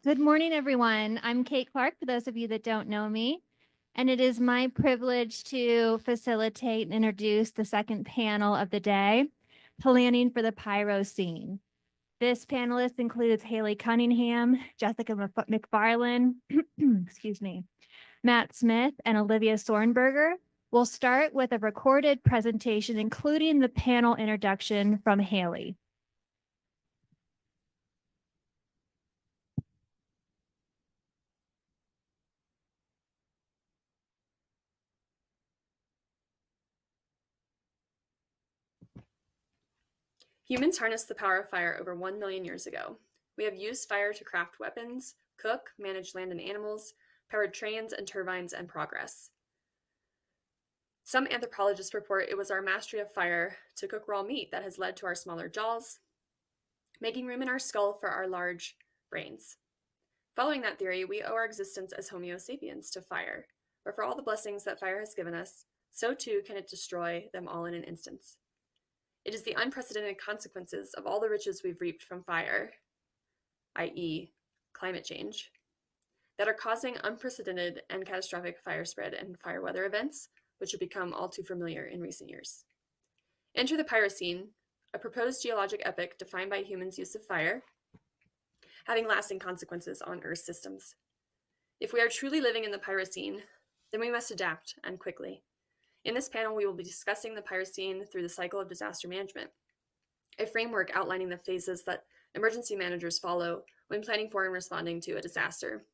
Good morning, everyone. I'm Kate Clark, for those of you that don't know me, and it is my privilege to facilitate and introduce the second panel of the day, Planning for the Pyrocene. This panelist includes Halie Cunningham, Jessika McFarland, excuse me, Matt Smith, and Alyvia Sornberger. We'll start with a recorded presentation, including the panel introduction from Halie. Humans harnessed the power of fire over 1 million years ago. We have used fire to craft weapons, cook, manage land and animals, powered trains and turbines, and progress. Some anthropologists report it was our mastery of fire to cook raw meat that has led to our smaller jaws, making room in our skull for our large brains. Following that theory, we owe our existence as Homo sapiens to fire, but for all the blessings that fire has given us, so too can it destroy them all in an instant. It is the unprecedented consequences of all the riches we've reaped from fire, i.e., climate change, that are causing unprecedented and catastrophic fire spread and fire weather events, which have become all too familiar in recent years. Enter the Pyrocene, a proposed geologic epoch defined by humans' use of fire, having lasting consequences on Earth's systems. If we are truly living in the Pyrocene, then we must adapt, and quickly. In this panel, we will be discussing the Pyrocene through the cycle of disaster management, a framework outlining the phases that emergency managers follow when planning for and responding to a disaster.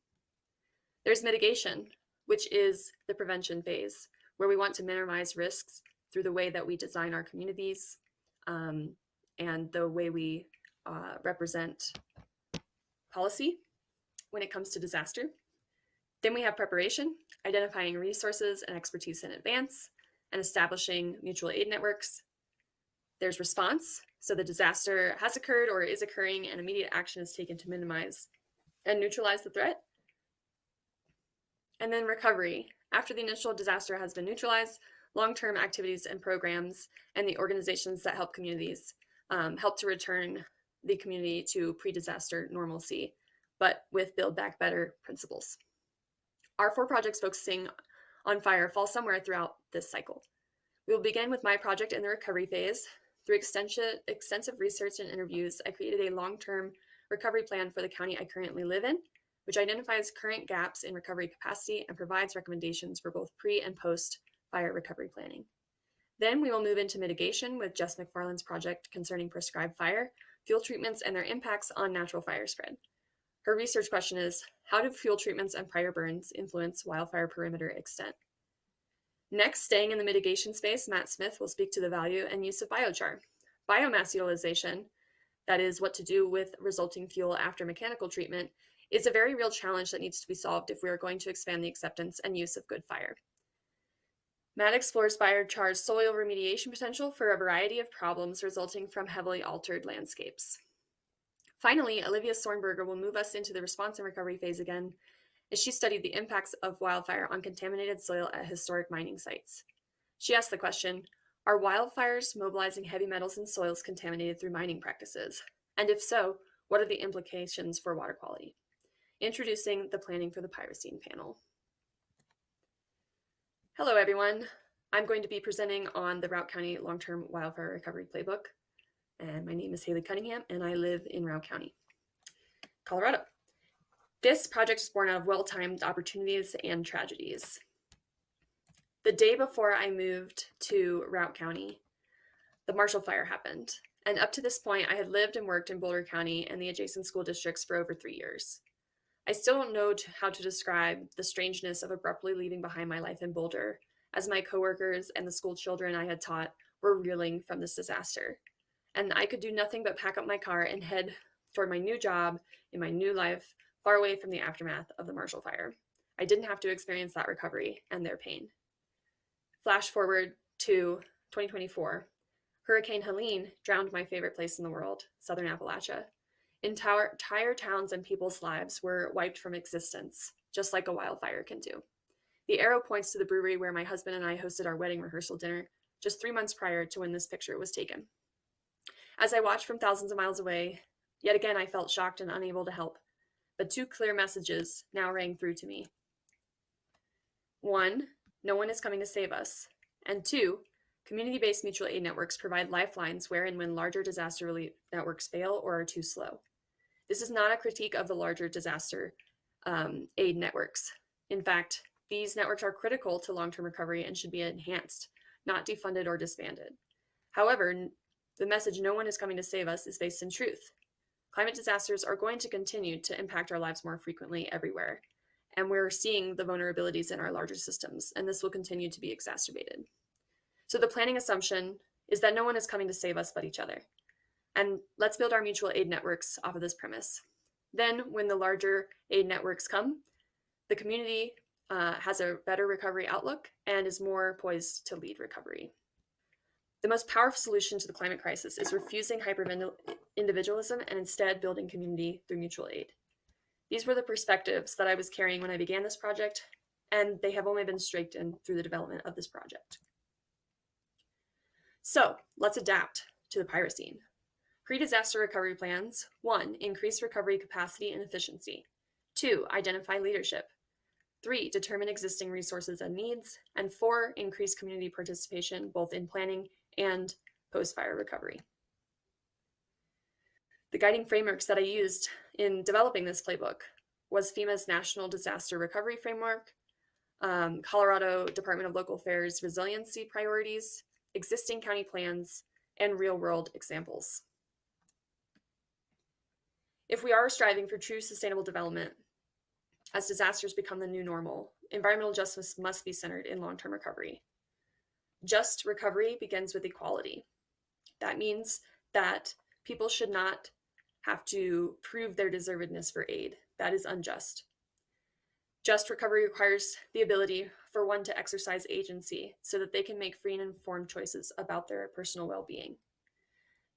There's mitigation, which is the prevention phase, where we want to minimize risks through the way that we design our communities and the way we represent policy when it comes to disaster. Then we have preparation, identifying resources and expertise in advance, and establishing mutual aid networks. There's response, so the disaster has occurred or is occurring and immediate action is taken to minimize and neutralize the threat. And then recovery. After the initial disaster has been neutralized, long-term activities and programs and the organizations that help communities help to return the community to pre-disaster normalcy, but with Build Back Better principles. Our 4 projects focusing on fire fall somewhere throughout this cycle. We will begin with my project in the recovery phase. Through extensive research and interviews, I created a long-term recovery plan for the county I currently live in, which identifies current gaps in recovery capacity and provides recommendations for both pre- and post-fire recovery planning. Then we will move into mitigation with Jess McFarland's project concerning prescribed fire, fuel treatments, and their impacts on natural fire spread. Her research question is, how do fuel treatments and prior burns influence wildfire perimeter extent? Next, staying in the mitigation space, Matt Smith will speak to the value and use of biochar. Biomass utilization, that is what to do with resulting fuel after mechanical treatment, is a very real challenge that needs to be solved if we are going to expand the acceptance and use of good fire. Matt explores biochar's soil remediation potential for a variety of problems resulting from heavily altered landscapes. Finally, Alyvia Sornberger will move us into the response and recovery phase again, as she studied the impacts of wildfire on contaminated soil at historic mining sites. She asked the question, are wildfires mobilizing heavy metals in soils contaminated through mining practices? And if so, what are the implications for water quality? Introducing the Planning for the Pyrocene panel. Hello, everyone. I'm going to be presenting on the Routt County Long-Term Wildfire Recovery Playbook. And my name is Halie Cunningham, and I live in Routt County, Colorado. This project is born out of well-timed opportunities and tragedies. The day before I moved to Routt County, the Marshall Fire happened. And up to this point, I had lived and worked in Boulder County and the adjacent school districts for over 3 years. I still don't know how to describe the strangeness of abruptly leaving behind my life in Boulder, as my coworkers and the school children I had taught were reeling from this disaster. And I could do nothing but pack up my car and head toward my new job in my new life, far away from the aftermath of the Marshall Fire. I didn't have to experience that recovery and their pain. Flash forward to 2024. Hurricane Helene drowned my favorite place in the world, Southern Appalachia. Entire towns and people's lives were wiped from existence, just like a wildfire can do. The arrow points to the brewery where my husband and I hosted our wedding rehearsal dinner just 3 months prior to when this picture was taken. As I watched from thousands of miles away, yet again I felt shocked and unable to help. but two clear messages now rang through to me. One, no one is coming to save us. And two, community-based mutual aid networks provide lifelines where and when larger disaster relief networks fail or are too slow. This is not a critique of the larger disaster aid networks. In fact, these networks are critical to long-term recovery and should be enhanced, not defunded or disbanded. However, the message "no one is coming to save us" is based in truth. Climate disasters are going to continue to impact our lives more frequently everywhere, and we're seeing the vulnerabilities in our larger systems, and this will continue to be exacerbated. So the planning assumption is that no one is coming to save us but each other. And let's build our mutual aid networks off of this premise. Then, when the larger aid networks come, the community has a better recovery outlook and is more poised to lead recovery. The most powerful solution to the climate crisis is refusing hyper-individualism and instead building community through mutual aid. These were the perspectives that I was carrying when I began this project, and they have only been strengthened through the development of this project. So let's adapt to the Pyrocene. Pre-disaster recovery plans: 1, increase recovery capacity and efficiency. 2, identify leadership. 3, determine existing resources and needs. And 4, increase community participation both in planning and post-fire recovery. The guiding frameworks that I used in developing this playbook was FEMA's National Disaster Recovery Framework, Colorado Department of Local Affairs resiliency priorities, existing county plans, and real-world examples. If we are striving for true sustainable development, as disasters become the new normal, environmental justice must be centered in long-term recovery. Just recovery begins with equality. That means that people should not have to prove their deservedness for aid. That is unjust. Just recovery requires the ability for one to exercise agency so that they can make free and informed choices about their personal well-being.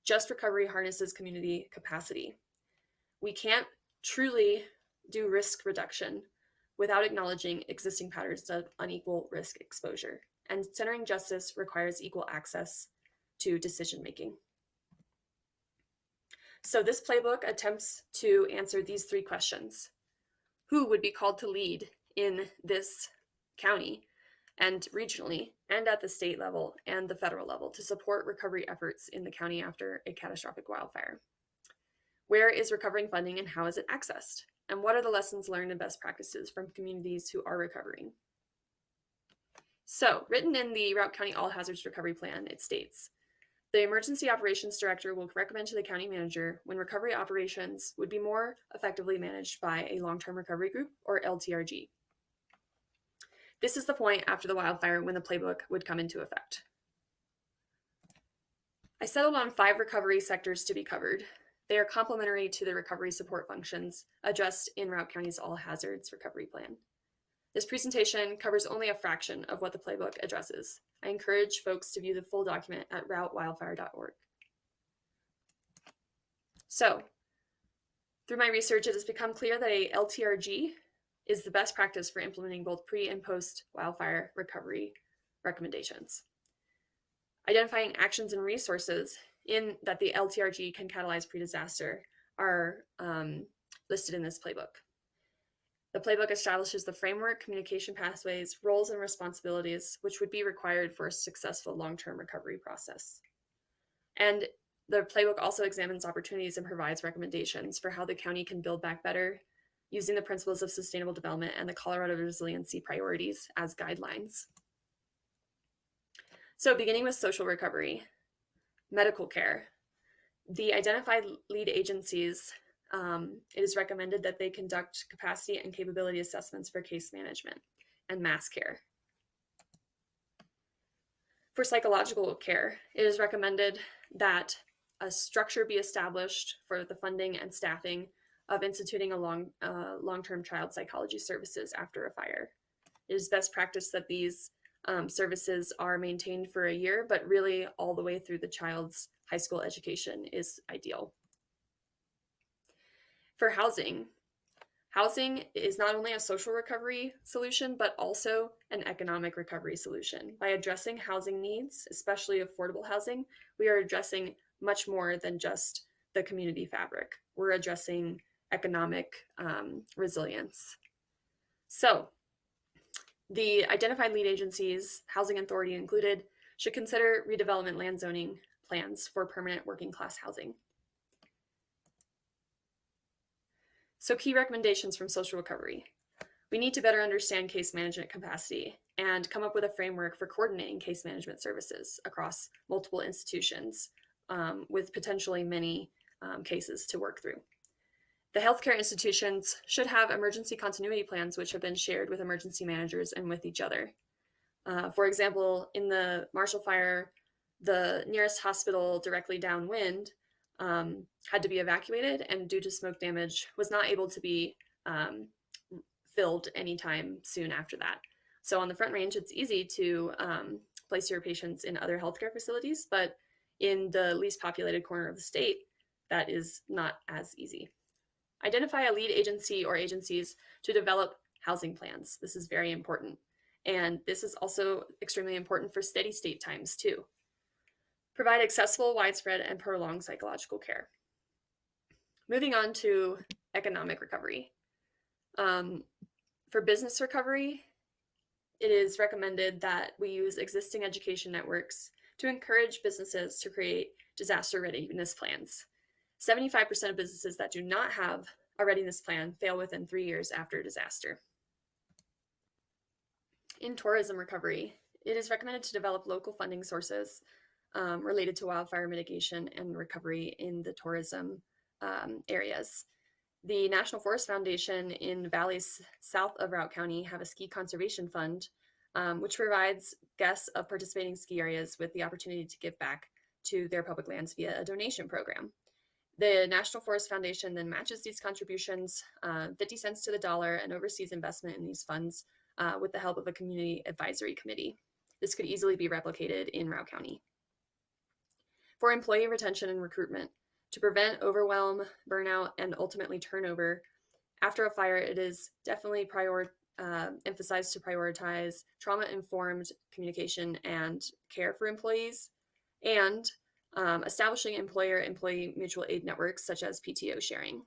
Just recovery harnesses community capacity. We can't truly do risk reduction without acknowledging existing patterns of unequal risk exposure. And centering justice requires equal access to decision-making. So this playbook attempts to answer these 3 questions. Who would be called to lead in this county and regionally and at the state level and the federal level to support recovery efforts in the county after a catastrophic wildfire? Where is recovering funding and how is it accessed? And what are the lessons learned and best practices from communities who are recovering? So, written in the Routt County All Hazards Recovery Plan, it states, the Emergency Operations Director will recommend to the county manager when recovery operations would be more effectively managed by a long-term recovery group or LTRG. This is the point after the wildfire when the playbook would come into effect. I settled on 5 recovery sectors to be covered. They are complementary to the recovery support functions addressed in Routt County's All Hazards Recovery Plan. This presentation covers only a fraction of what the playbook addresses. I encourage folks to view the full document at routwildfire.org. So, through my research, it has become clear that a LTRG is the best practice for implementing both pre- and post-wildfire recovery recommendations. Identifying actions and resources in that the LTRG can catalyze pre-disaster are listed in this playbook. The playbook establishes the framework, communication pathways, roles, and responsibilities which would be required for a successful long-term recovery process. And the playbook also examines opportunities and provides recommendations for how the county can build back better using the principles of sustainable development and the Colorado resiliency priorities as guidelines. So beginning with social recovery, medical care, the identified lead agencies, it is recommended that they conduct capacity and capability assessments for case management and mass care. For psychological care, it is recommended that a structure be established for the funding and staffing of instituting a long-term child psychology services after a fire. It is best practice that these services are maintained for a year, but really all the way through the child's high school education is ideal. For housing, housing is not only a social recovery solution, but also an economic recovery solution. By addressing housing needs, especially affordable housing, we are addressing much more than just the community fabric. We're addressing economic resilience. So the identified lead agencies, housing authority included, should consider redevelopment land zoning plans for permanent working class housing. So key recommendations from social recovery. We need to better understand case management capacity and come up with a framework for coordinating case management services across multiple institutions with potentially many cases to work through. The healthcare institutions should have emergency continuity plans, which have been shared with emergency managers and with each other. For example, in the Marshall Fire, the nearest hospital directly downwind had to be evacuated, and due to smoke damage, was not able to be filled anytime soon after that. So on the Front Range, it's easy to place your patients in other healthcare facilities, but in the least populated corner of the state, that is not as easy. Identify a lead agency or agencies to develop housing plans. This is very important. And this is also extremely important for steady state times too. Provide accessible, widespread, and prolonged psychological care. Moving on to economic recovery. For business recovery, it is recommended that we use existing education networks to encourage businesses to create disaster readiness plans. 75% of businesses that do not have a readiness plan fail within 3 years after a disaster. In tourism recovery, it is recommended to develop local funding sources related to wildfire mitigation and recovery in the tourism areas. The National Forest Foundation in valleys south of Routt County have a ski conservation fund, which provides guests of participating ski areas with the opportunity to give back to their public lands via a donation program. The National Forest Foundation then matches these contributions 50 cents to the dollar and oversees investment in these funds with the help of a community advisory committee. This could easily be replicated in Routt County. For employee retention and recruitment, to prevent overwhelm, burnout, and ultimately turnover, after a fire, it is definitely emphasized to prioritize trauma-informed communication and care for employees, and establishing employer-employee mutual aid networks such as PTO sharing.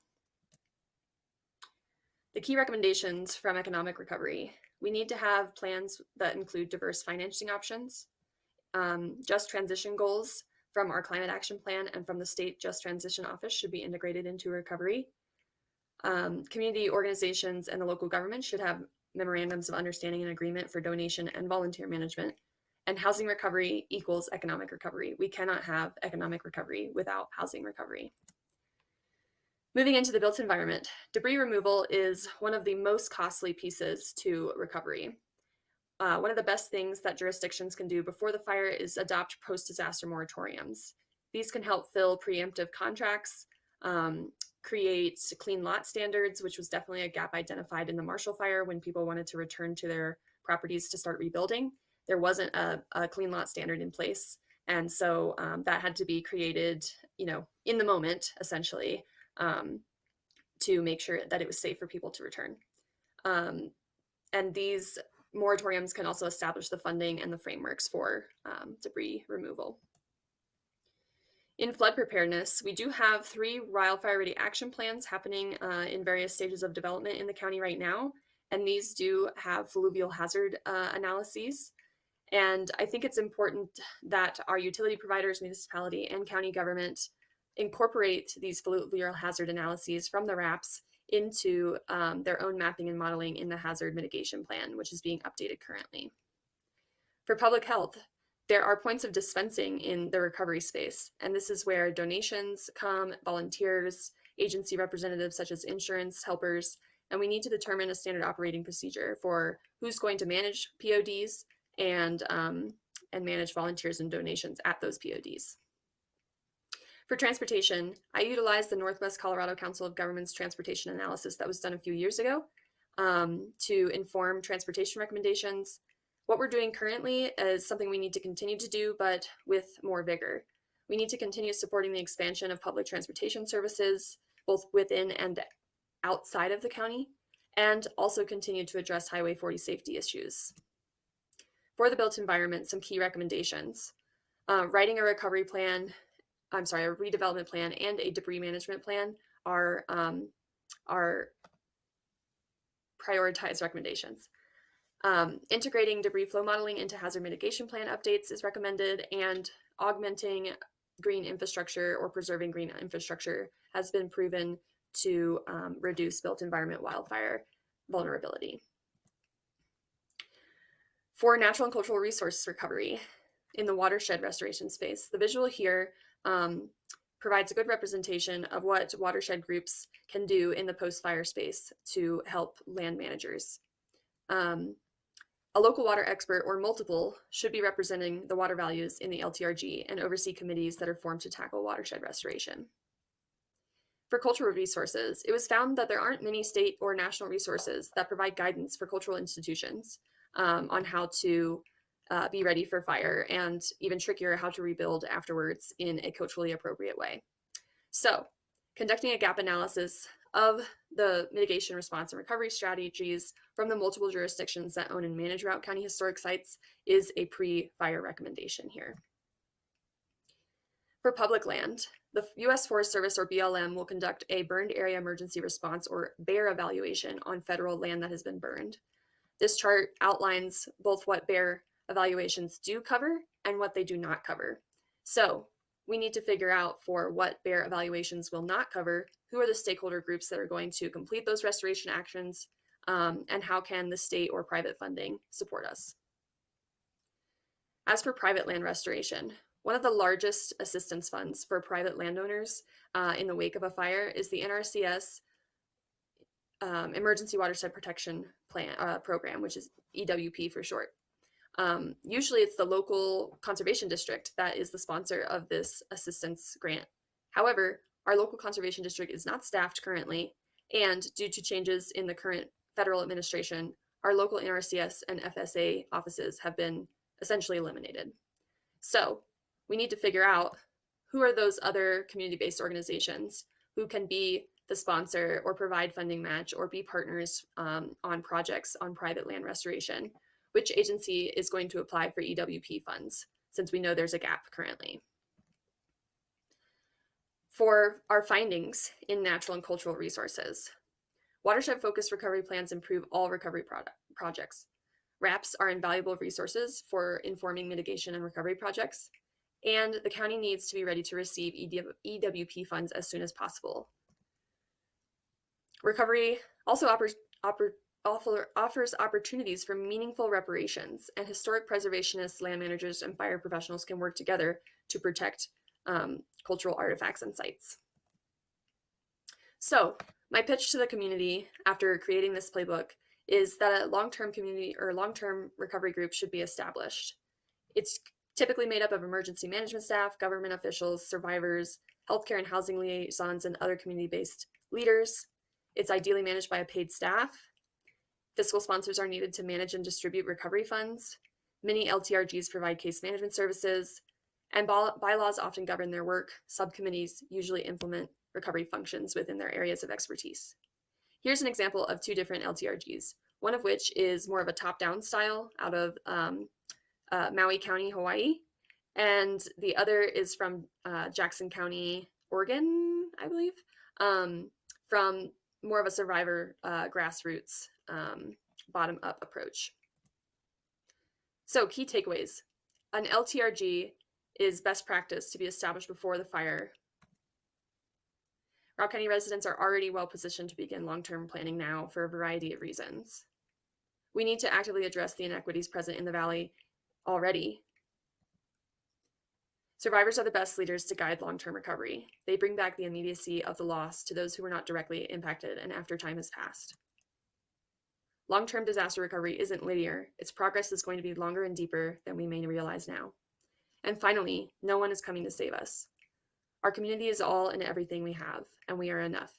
The key recommendations from economic recovery. We need to have plans that include diverse financing options, just transition goals from our climate action plan and from the state just transition office should be integrated into recovery. Community organizations and the local government should have memorandums of understanding and agreement for donation and volunteer management. And housing recovery equals economic recovery. We cannot have economic recovery without housing recovery. Moving into the built environment, debris removal is one of the most costly pieces to recovery. One of the best things that jurisdictions can do before the fire is adopt post-disaster moratoriums. These can help fill preemptive contracts, create clean lot standards, which was definitely a gap identified in the Marshall Fire when people wanted to return to their properties to start rebuilding. There wasn't a clean lot standard in place. And so that had to be created, in the moment, essentially, to make sure that it was safe for people to return. And these moratoriums can also establish the funding and the frameworks for debris removal. In flood preparedness, we do have 3 wildfire ready action plans happening in various stages of development in the county right now. And these do have fluvial hazard analyses. And I think it's important that our utility providers, municipality, and county government incorporate these fluvial hazard analyses from the RAPs into their own mapping and modeling in the hazard mitigation plan, which is being updated currently. For public health, there are points of dispensing in the recovery space, and this is where donations come, volunteers, agency representatives such as insurance helpers, and we need to determine a standard operating procedure for who's going to manage PODs and manage volunteers and donations at those PODs. For transportation, I utilized the Northwest Colorado Council of Governments transportation analysis that was done a few years ago to inform transportation recommendations. What we're doing currently is something we need to continue to do, but with more vigor. We need to continue supporting the expansion of public transportation services, both within and outside of the county, and also continue to address Highway 40 safety issues. For the built environment, some key recommendations. Writing a redevelopment plan and a debris management plan are our prioritized recommendations. Integrating debris flow modeling into hazard mitigation plan updates is recommended, and augmenting green infrastructure or preserving green infrastructure has been proven to reduce built environment wildfire vulnerability. For natural and cultural resource recovery in the watershed restoration space, the visual here provides a good representation of what watershed groups can do in the post-fire space to help land managers. A local water expert or multiple should be representing the water values in the LTRG and oversee committees that are formed to tackle watershed restoration. For cultural resources, it was found that there aren't many state or national resources that provide guidance for cultural institutions on how to be ready for fire, and even trickier, how to rebuild afterwards in a culturally appropriate way. So, conducting a gap analysis of the mitigation, response, and recovery strategies from the multiple jurisdictions that own and manage Routt County historic sites is a pre-fire recommendation here. For public land, the U.S. Forest Service, or BLM, will conduct a burned area emergency response, or BEAR, evaluation on federal land that has been burned. This chart outlines both what BEAR evaluations do cover and what they do not cover. So we need to figure out, for what BEAR evaluations will not cover, who are the stakeholder groups that are going to complete those restoration actions, and how can the state or private funding support us. As for private land restoration, one of the largest assistance funds for private landowners in the wake of a fire is the NRCS Emergency Watershed Protection Program, which is EWP for short. Usually it's the local conservation district that is the sponsor of this assistance grant. However, our local conservation district is not staffed currently, and due to changes in the current federal administration, our local NRCS and FSA offices have been essentially eliminated. So we need to figure out who are those other community-based organizations who can be the sponsor or provide funding match or be partners on projects on private land restoration. Which agency is going to apply for EWP funds, since we know there's a gap currently. For our findings in natural and cultural resources, watershed-focused recovery plans improve all recovery projects. RAPs are invaluable resources for informing mitigation and recovery projects, and the county needs to be ready to receive EWP funds as soon as possible. Recovery also offers opportunities for meaningful reparations, and historic preservationists, land managers, and fire professionals can work together to protect cultural artifacts and sites. So my pitch to the community after creating this playbook is that a long-term community or long-term recovery group should be established. It's typically made up of emergency management staff, government officials, survivors, healthcare and housing liaisons, and other community-based leaders. It's ideally managed by a paid staff. Fiscal sponsors are needed to manage and distribute recovery funds. Many LTRGs provide case management services, and bylaws often govern their work. Subcommittees usually implement recovery functions within their areas of expertise. Here's an example of two different LTRGs, one of which is more of a top-down style out of Maui County, Hawaii, and the other is from Jackson County, Oregon, I believe, from more of a survivor grassroots bottom-up approach. So key takeaways. An LTRG is best practice to be established before the fire. Routt County residents are already well positioned to begin long-term planning now for a variety of reasons. We need to actively address the inequities present in the Valley already. Survivors are the best leaders to guide long-term recovery. They bring back the immediacy of the loss to those who were not directly impacted and after time has passed. Long-term disaster recovery isn't linear. Its progress is going to be longer and deeper than we may realize now. And finally, no one is coming to save us. Our community is all and everything we have, and we are enough.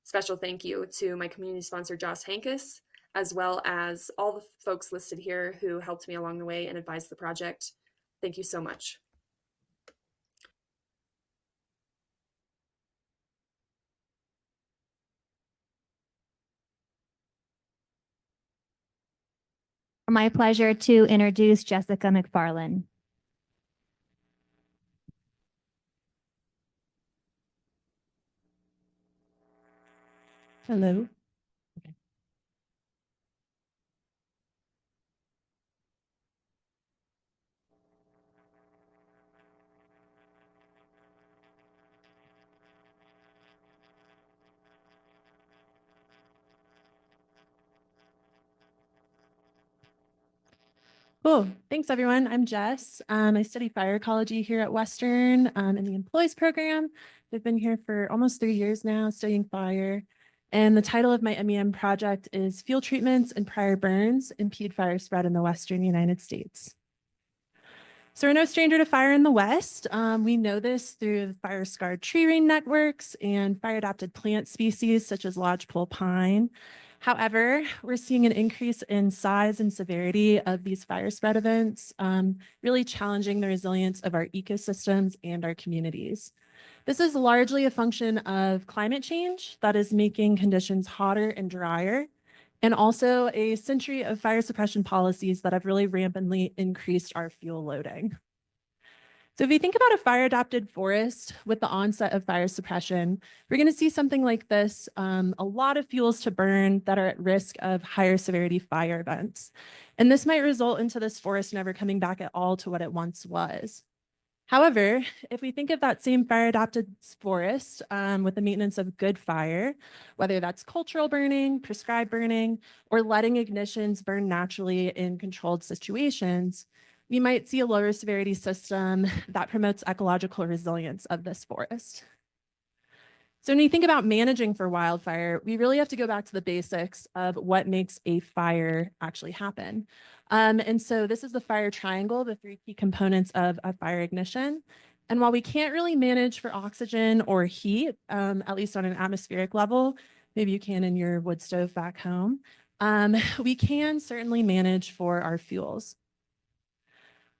Special thank you to my community sponsor, Joss Hankus, as well as all the folks listed here who helped me along the way and advised the project. Thank you so much. My pleasure to introduce Jessika McFarland. Hello. Okay. Cool. Thanks, everyone. I'm Jess. I study fire ecology here at Western in the Employees program. I've been here for almost 3 years now studying fire. And the title of my MEM project is Fuel Treatments and Prior Burns Impede Fire Spread in the Western United States. So we're no stranger to fire in the West. We know this through the fire-scarred tree ring networks and fire-adapted plant species such as lodgepole pine. However, we're seeing an increase in size and severity of these fire spread events, really challenging the resilience of our ecosystems and our communities. This is largely a function of climate change that is making conditions hotter and drier, and also a century of fire suppression policies that have really rampantly increased our fuel loading. So if you think about a fire-adapted forest with the onset of fire suppression, we're going to see something like this, a lot of fuels to burn that are at risk of higher severity fire events. And this might result into this forest never coming back at all to what it once was. However, if we think of that same fire-adapted forest with the maintenance of good fire, whether that's cultural burning, prescribed burning, or letting ignitions burn naturally in controlled situations, we might see a lower severity system that promotes ecological resilience of this forest. So when you think about managing for wildfire, we really have to go back to the basics of what makes a fire actually happen. And so this is the fire triangle, the 3 key components of a fire ignition. And while we can't really manage for oxygen or heat, at least on an atmospheric level, maybe you can in your wood stove back home, we can certainly manage for our fuels.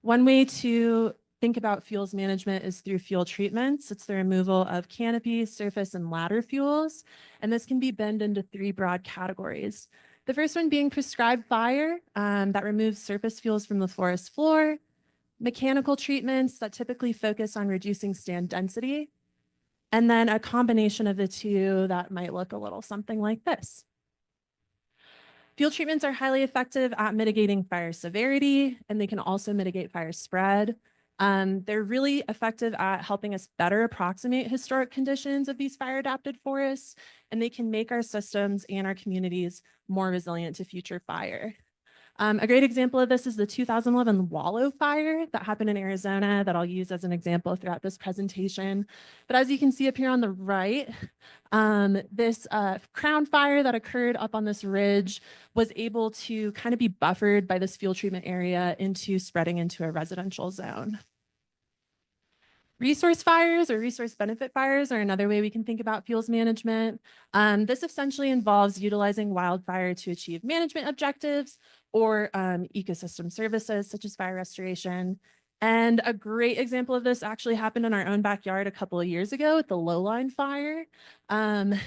One way to think about fuels management is through fuel treatments. It's the removal of canopy, surface, and ladder fuels. And this can be bent into 3 broad categories. The first one being prescribed fire that removes surface fuels from the forest floor, mechanical treatments that typically focus on reducing stand density, and then a combination of the 2 that might look a little something like this. Fuel treatments are highly effective at mitigating fire severity, and they can also mitigate fire spread. They're really effective at helping us better approximate historic conditions of these fire-adapted forests, and they can make our systems and our communities more resilient to future fire. A great example of this is the 2011 Wallow fire that happened in Arizona that I'll use as an example throughout this presentation. But as you can see up here on the right, this crown fire that occurred up on this ridge was able to kind of be buffered by this fuel treatment area into spreading into a residential zone. Resource fires or resource benefit fires are another way we can think about fuels management. This essentially involves utilizing wildfire to achieve management objectives or ecosystem services such as fire restoration. And a great example of this actually happened in our own backyard a couple of years ago with the Lowline fire.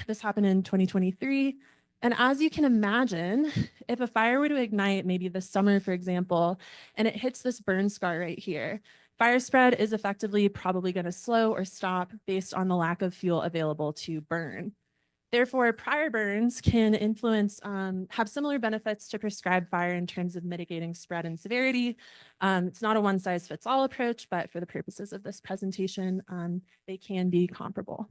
This happened in 2023. And as you can imagine, if a fire were to ignite maybe this summer, for example, and it hits this burn scar right here, fire spread is effectively probably going to slow or stop based on the lack of fuel available to burn. Therefore, prior burns can influence, have similar benefits to prescribed fire in terms of mitigating spread and severity. It's not a one-size-fits-all approach, but for the purposes of this presentation, they can be comparable.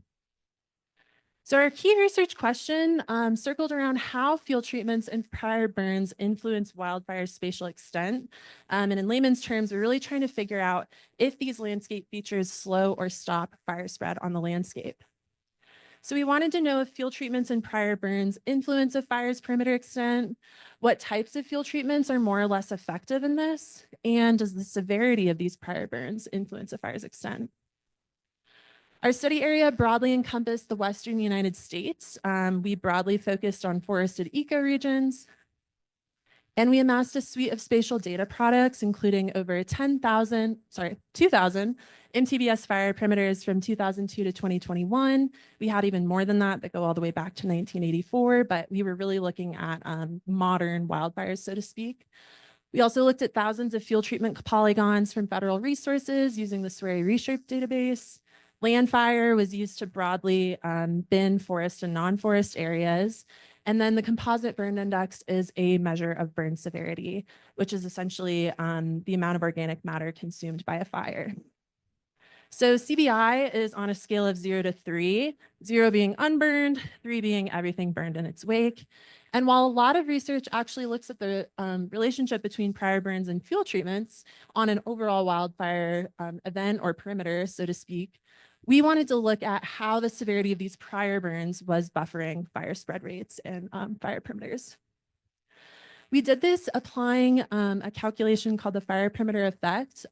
So our key research question circled around how fuel treatments and prior burns influence wildfire spatial extent. And in layman's terms, we're really trying to figure out if these landscape features slow or stop fire spread on the landscape. So we wanted to know if fuel treatments and prior burns influence a fire's perimeter extent, what types of fuel treatments are more or less effective in this, and does the severity of these prior burns influence a fire's extent? Our study area broadly encompassed the Western United States. We broadly focused on forested ecoregions, and we amassed a suite of spatial data products, including over 2,000 MTBS fire perimeters from 2002 to 2021. We had even more than that go all the way back to 1984, but we were really looking at modern wildfires, so to speak. We also looked at thousands of fuel treatment polygons from federal resources using the SWRI Reshape database. Land fire was used to broadly bin forest and non-forest areas. And then the composite burn index is a measure of burn severity, which is essentially the amount of organic matter consumed by a fire. So CBI is on a scale of 0 to 3, 0 being unburned, 3 being everything burned in its wake. And while a lot of research actually looks at the relationship between prior burns and fuel treatments on an overall wildfire event or perimeter, so to speak, we wanted to look at how the severity of these prior burns was buffering fire spread rates and fire perimeters. We did this applying a calculation called the fire perimeter effect.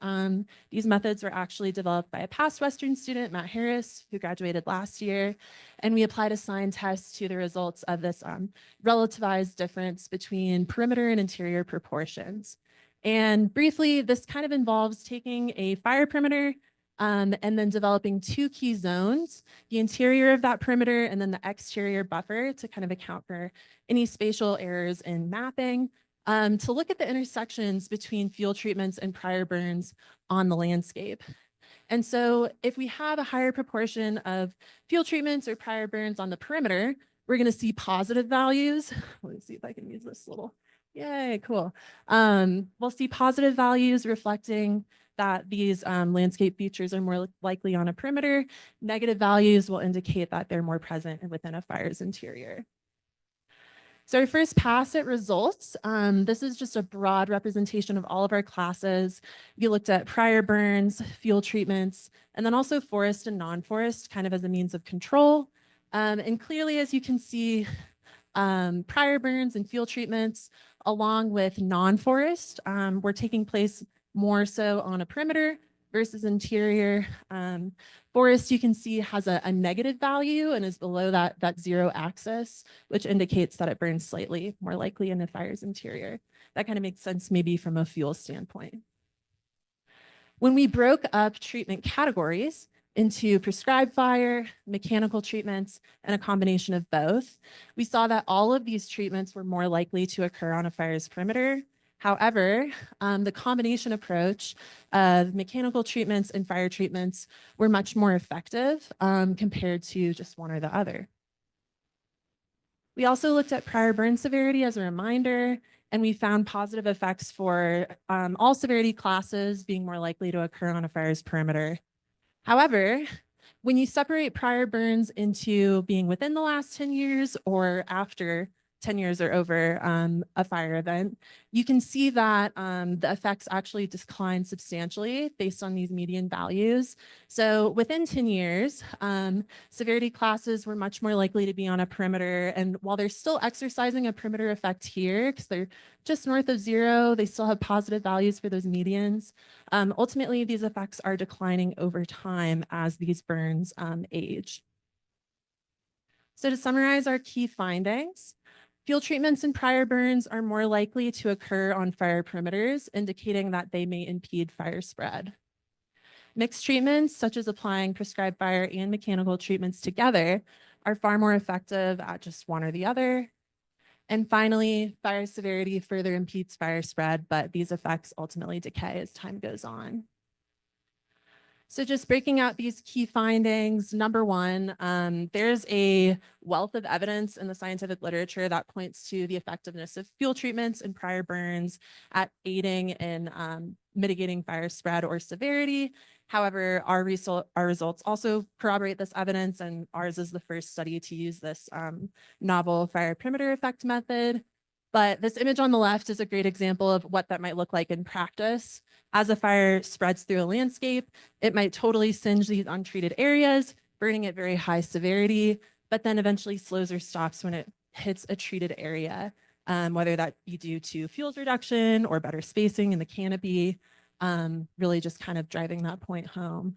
These methods were actually developed by a past Western student, Matt Harris, who graduated last year. And we applied a sign test to the results of this relativized difference between perimeter and interior proportions. And briefly, this kind of involves taking a fire perimeter and then developing two key zones, the interior of that perimeter and then the exterior buffer to kind of account for any spatial errors in mapping, to look at the intersections between fuel treatments and prior burns on the landscape. And so if we have a higher proportion of fuel treatments or prior burns on the perimeter, we're going to see positive values. Let me see if I can use this little, yay, cool. We'll see positive values reflecting that these landscape features are more likely on a perimeter. Negative values will indicate that they're more present within a fire's interior. So our first pass at results, this is just a broad representation of all of our classes. We looked at prior burns, fuel treatments, and then also forest and non-forest kind of as a means of control. And clearly, as you can see, prior burns and fuel treatments along with non-forest were taking place more so on a perimeter versus interior. Forest, you can see, has a negative value and is below that 0 axis, which indicates that it burns slightly more likely in a fire's interior. That kind of makes sense maybe from a fuel standpoint. When we broke up treatment categories into prescribed fire, mechanical treatments, and a combination of both, we saw that all of these treatments were more likely to occur on a fire's perimeter. However, the combination approach of mechanical treatments and fire treatments were much more effective compared to just one or the other. We also looked at prior burn severity as a reminder, and we found positive effects for all severity classes being more likely to occur on a fire's perimeter. However, when you separate prior burns into being within the last 10 years or after 10 years or over a fire event, you can see that the effects actually decline substantially based on these median values. So within 10 years, severity classes were much more likely to be on a perimeter. And while they're still exercising a perimeter effect here, because they're just north of 0, they still have positive values for those medians. Ultimately, these effects are declining over time as these burns age. So to summarize our key findings, fuel treatments and prior burns are more likely to occur on fire perimeters, indicating that they may impede fire spread. Mixed treatments, such as applying prescribed fire and mechanical treatments together, are far more effective at just one or the other. And finally, fire severity further impedes fire spread, but these effects ultimately decay as time goes on. So just breaking out these key findings, number one, there's a wealth of evidence in the scientific literature that points to the effectiveness of fuel treatments and prior burns at aiding in mitigating fire spread or severity. However, our results also corroborate this evidence, and ours is the first study to use this novel fire perimeter effect method. But this image on the left is a great example of what that might look like in practice. As a fire spreads through a landscape, it might totally singe these untreated areas, burning at very high severity, but then eventually slows or stops when it hits a treated area, whether that be due to fuels reduction or better spacing in the canopy, really just kind of driving that point home.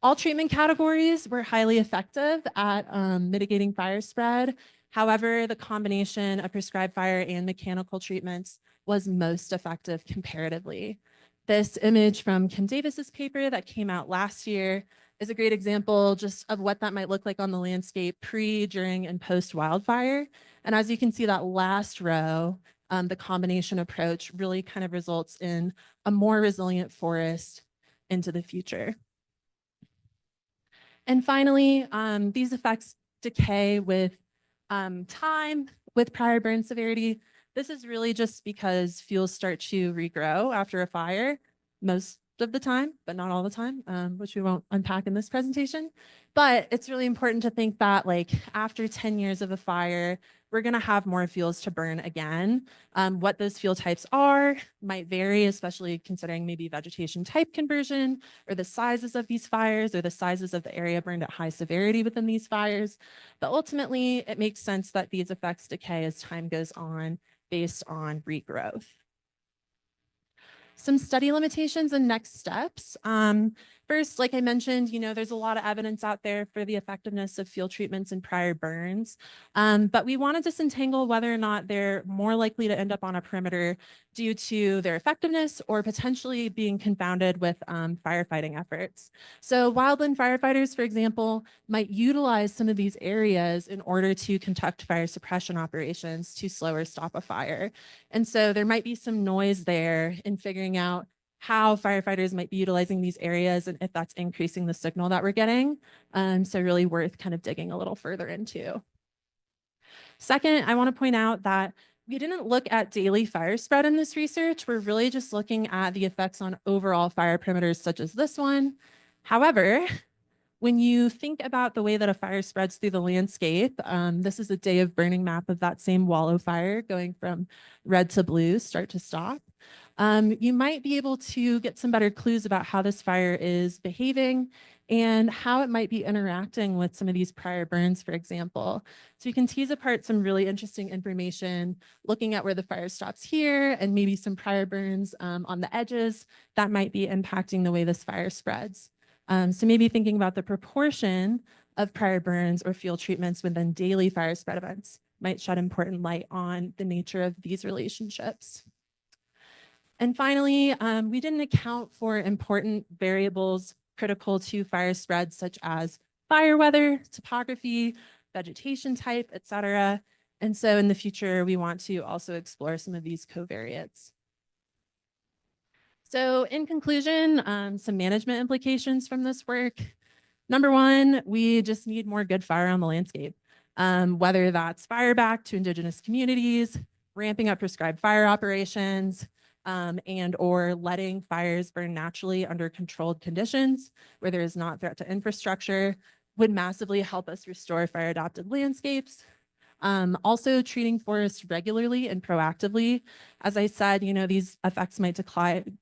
All treatment categories were highly effective at mitigating fire spread. However, the combination of prescribed fire and mechanical treatments was most effective comparatively. This image from Kim Davis's paper that came out last year is a great example just of what that might look like on the landscape pre, during, and post wildfire. And as you can see, that last row, the combination approach really kind of results in a more resilient forest into the future. And finally, these effects decay with time, with prior burn severity. This is really just because fuels start to regrow after a fire most of the time, but not all the time, which we won't unpack in this presentation. But it's really important to think that like after 10 years of a fire, we're going to have more fuels to burn again. What those fuel types are might vary, especially considering maybe vegetation type conversion or the sizes of these fires or the sizes of the area burned at high severity within these fires. But ultimately, it makes sense that these effects decay as time goes on based on regrowth. Some study limitations and next steps. First, like I mentioned, there's a lot of evidence out there for the effectiveness of fuel treatments in prior burns, but we want to disentangle whether or not they're more likely to end up on a perimeter due to their effectiveness or potentially being confounded with firefighting efforts. So wildland firefighters, for example, might utilize some of these areas in order to conduct fire suppression operations to slow or stop a fire. And so there might be some noise there in figuring out how firefighters might be utilizing these areas and if that's increasing the signal that we're getting. So really worth kind of digging a little further into. Second, I want to point out that we didn't look at daily fire spread in this research. We're really just looking at the effects on overall fire perimeters such as this one. However, when you think about the way that a fire spreads through the landscape, this is a day of burning map of that same wallow fire going from red to blue, start to stop. You might be able to get some better clues about how this fire is behaving and how it might be interacting with some of these prior burns, for example. So you can tease apart some really interesting information, looking at where the fire stops here and maybe some prior burns on the edges that might be impacting the way this fire spreads. So maybe thinking about the proportion of prior burns or fuel treatments within daily fire spread events might shed important light on the nature of these relationships. And finally, we didn't account for important variables critical to fire spread, such as fire weather, topography, vegetation type, et cetera. And so in the future, we want to also explore some of these covariates. So in conclusion, some management implications from this work. Number one, we just need more good fire on the landscape, whether that's fire back to Indigenous communities, ramping up prescribed fire operations, and or letting fires burn naturally under controlled conditions where there is not threat to infrastructure would massively help us restore fire adapted landscapes. Also treating forests regularly and proactively. As I said, these effects might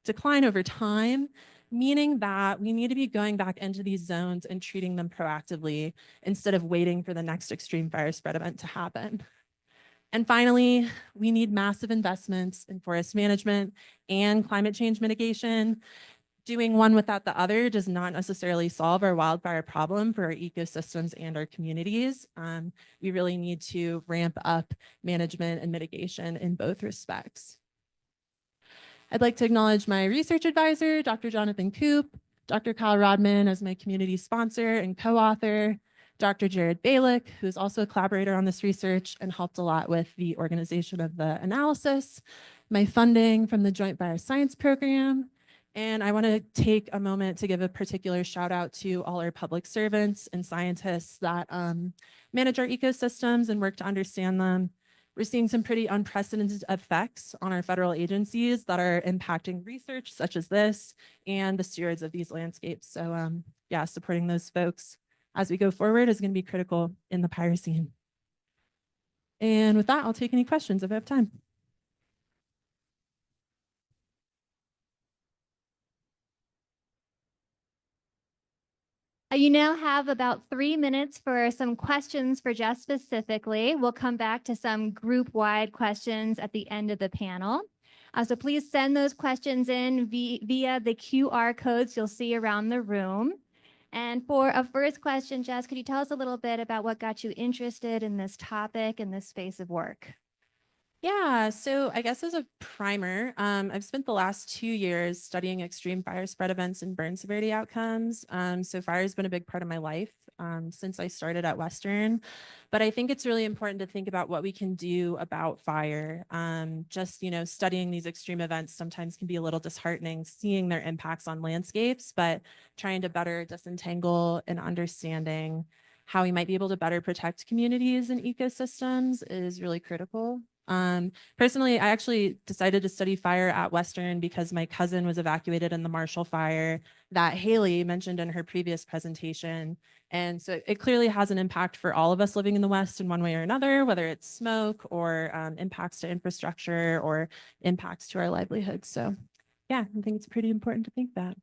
decline over time, meaning that we need to be going back into these zones and treating them proactively instead of waiting for the next extreme fire spread event to happen. And finally, we need massive investments in forest management and climate change mitigation. Doing one without the other does not necessarily solve our wildfire problem for our ecosystems and our communities. We really need to ramp up management and mitigation in both respects. I'd like to acknowledge my research advisor, Dr. Jonathan Koop, Dr. Kyle Rodman as my community sponsor and co-author, Dr. Jared Balick, who is also a collaborator on this research and helped a lot with the organization of the analysis, my funding from the Joint Bioscience Program, and I want to take a moment to give a particular shout out to all our public servants and scientists that manage our ecosystems and work to understand them. We're seeing some pretty unprecedented effects on our federal agencies that are impacting research such as this and the stewards of these landscapes. So yeah, supporting those folks as we go forward is going to be critical in the Pyrocene. And with that, I'll take any questions if I have time. You now have about 3 minutes for some questions for Jess specifically. We'll come back to some group-wide questions at the end of the panel. So please send those questions in via the QR codes you'll see around the room. And for a first question, Jess, could you tell us a little bit about what got you interested in this topic and this space of work? Yeah, so I guess as a primer, I've spent the last 2 years studying extreme fire spread events and burn severity outcomes. So fire has been a big part of my life since I started at Western. But I think it's really important to think about what we can do about fire. Just, studying these extreme events sometimes can be a little disheartening, seeing their impacts on landscapes, but trying to better disentangle and understanding how we might be able to better protect communities and ecosystems is really critical. Personally, I actually decided to study fire at Western because my cousin was evacuated in the Marshall Fire that Halie mentioned in her previous presentation. And so it clearly has an impact for all of us living in the West in one way or another, whether it's smoke or impacts to infrastructure or impacts to our livelihoods. So yeah, I think it's pretty important to think that.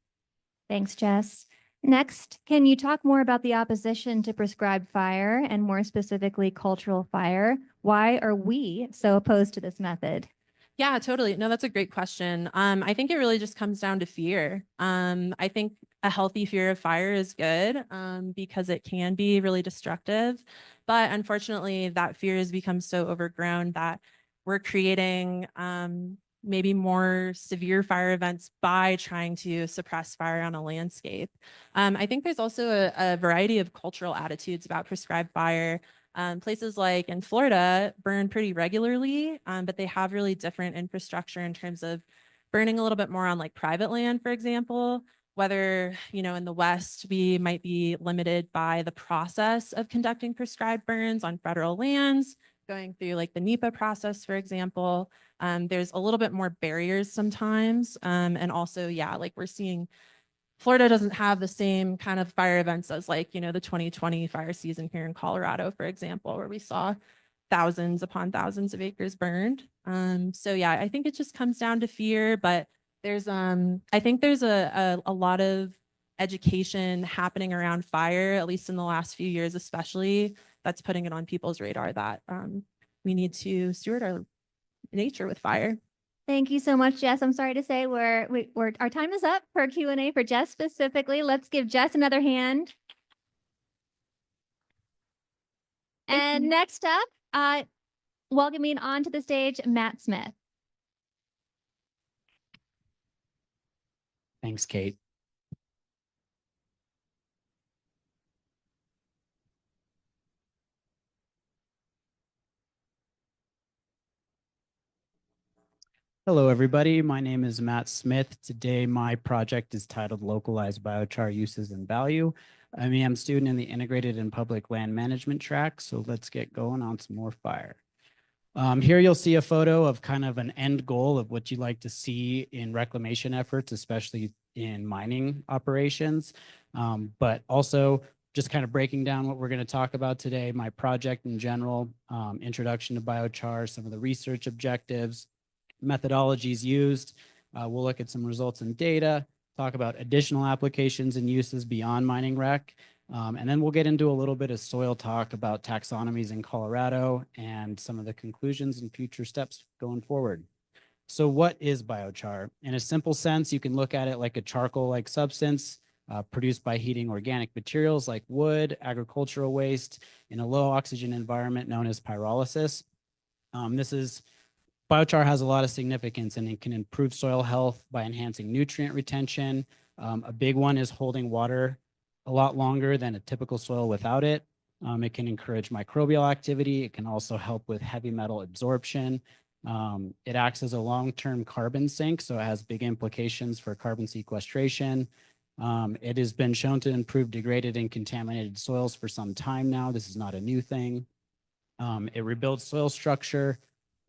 Thanks, Jess. Next, can you talk more about the opposition to prescribed fire and more specifically cultural fire? Why are we so opposed to this method? Yeah, totally. No, that's a great question. I think it really just comes down to fear. I think a healthy fear of fire is good because it can be really destructive. But unfortunately, that fear has become so overgrown that we're creating maybe more severe fire events by trying to suppress fire on a landscape. I think there's also a variety of cultural attitudes about prescribed fire. Places like in Florida burn pretty regularly, but they have really different infrastructure in terms of burning a little bit more on like private land, for example. Whether, in the West, we might be limited by the process of conducting prescribed burns on federal lands, going through like the NEPA process, for example. There's a little bit more barriers sometimes. And also, yeah, like we're seeing Florida doesn't have the same kind of fire events as like, the 2020 fire season here in Colorado, for example, where we saw thousands upon thousands of acres burned. So yeah, I think it just comes down to fear, but I think there's a lot of education happening around fire, at least in the last few years, especially that's putting it on people's radar that we need to steward our nature with fire. Thank you so much, Jess. I'm sorry to say we're our time is up for Q&A for Jess specifically. Let's give Jess another hand. And next up, welcoming onto the stage, Matt Smith. Thanks, Kate. Hello, everybody. My name is Matt Smith. Today, my project is titled Localized Biochar Uses and Value. I'm a MEM student in the Integrated and Public Land Management track, so let's get going on some more fire. Here you'll see a photo of kind of an end goal of what you'd like to see in reclamation efforts, especially in mining operations, but also just kind of breaking down what we're going to talk about today, my project in general, introduction to biochar, some of the research objectives, methodologies used. We'll look at some results and data, talk about additional applications and uses beyond mining rec, and then we'll get into a little bit of soil talk about taxonomies in Colorado and some of the conclusions and future steps going forward. So what is biochar? In a simple sense, you can look at it like a charcoal-like substance produced by heating organic materials like wood, agricultural waste in a low oxygen environment known as pyrolysis. Biochar has a lot of significance, and it can improve soil health by enhancing nutrient retention. A big one is holding water a lot longer than a typical soil without it. It can encourage microbial activity. It can also help with heavy metal absorption. It acts as a long-term carbon sink, so it has big implications for carbon sequestration. It has been shown to improve degraded and contaminated soils for some time now. This is not a new thing. It rebuilds soil structure,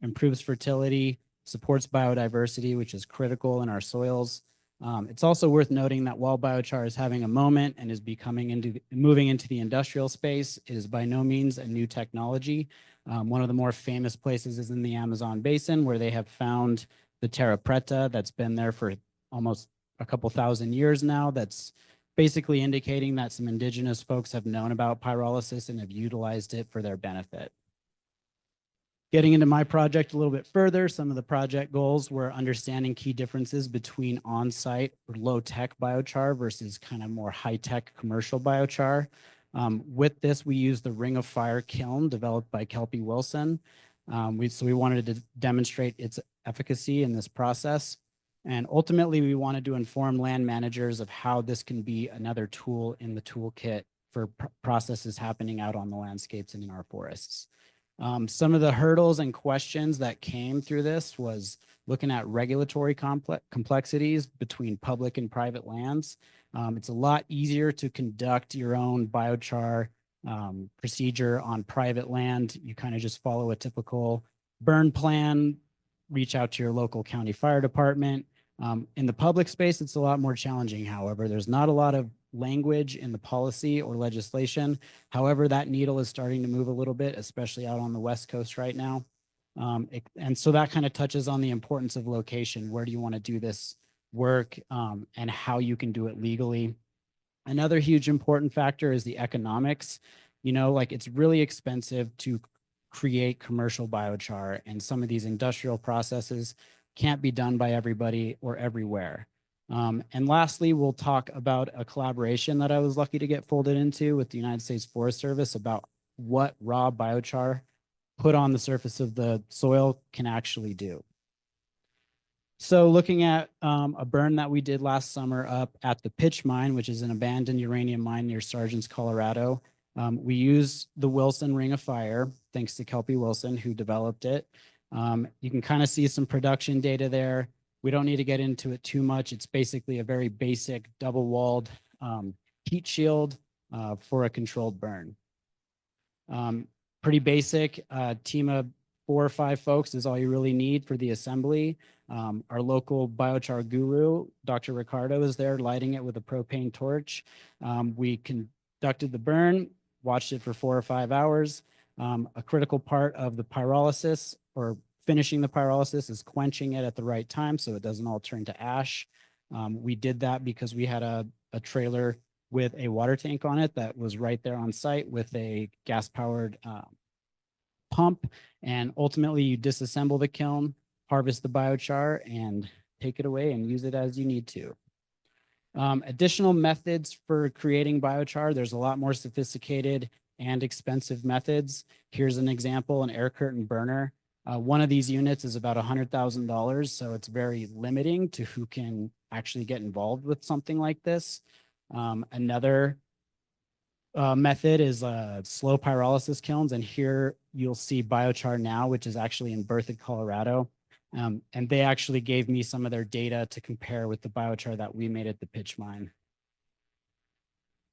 improves fertility, supports biodiversity, which is critical in our soils. It's also worth noting that while biochar is having a moment and is moving into the industrial space, it is by no means a new technology. One of the more famous places is in the Amazon basin, where they have found the terra preta that's been there for almost a couple thousand years now. That's basically indicating that some indigenous folks have known about pyrolysis and have utilized it for their benefit. Getting into my project a little bit further, some of the project goals were understanding key differences between on-site or low-tech biochar versus kind of more high-tech commercial biochar. With this, we use the Ring of Fire kiln developed by Kelpie Wilson. So we wanted to demonstrate its efficacy in this process. And ultimately, we wanted to inform land managers of how this can be another tool in the toolkit for processes happening out on the landscapes and in our forests. Some of the hurdles and questions that came through this was looking at regulatory complexities between public and private lands. It's a lot easier to conduct your own biochar procedure on private land. You kind of just follow a typical burn plan, reach out to your local county fire department. In the public space, it's a lot more challenging. However, there's not a lot of language in the policy or legislation. However, that needle is starting to move a little bit, especially out on the West Coast right now. And so that kind of touches on the importance of location. Where do you want to do this work, and how you can do it legally? Another huge important factor is the economics. Like it's really expensive to create commercial biochar, and some of these industrial processes can't be done by everybody or everywhere. And lastly, we'll talk about a collaboration that I was lucky to get folded into with the United States Forest Service about what raw biochar put on the surface of the soil can actually do. So looking at a burn that we did last summer up at the Pitch Mine, which is an abandoned uranium mine near Sargents, Colorado, we used the Wilson Ring of Fire, thanks to Kelpie Wilson, who developed it. You can kind of see some production data there. We don't need to get into it too much. It's basically a very basic double-walled heat shield for a controlled burn. Pretty basic. Team of 4 or 5 folks is all you really need for the assembly. Our local biochar guru, Dr. Ricardo, is there lighting it with a propane torch. We conducted the burn, watched it for 4 or 5 hours. A critical part of the pyrolysis, or finishing the pyrolysis, is quenching it at the right time so it doesn't all turn to ash. We did that because we had a trailer with a water tank on it that was right there on site with a gas-powered pump. And ultimately, you disassemble the kiln, harvest the biochar, and take it away and use it as you need to. Additional methods for creating biochar. There's a lot more sophisticated and expensive methods. Here's an example, an air curtain burner. One of these units is about $100,000, so it's very limiting to who can actually get involved with something like this. Another method is slow pyrolysis kilns, and here you'll see Biochar Now, which is actually in Berthoud, Colorado. And they actually gave me some of their data to compare with the biochar that we made at the Pitch Mine.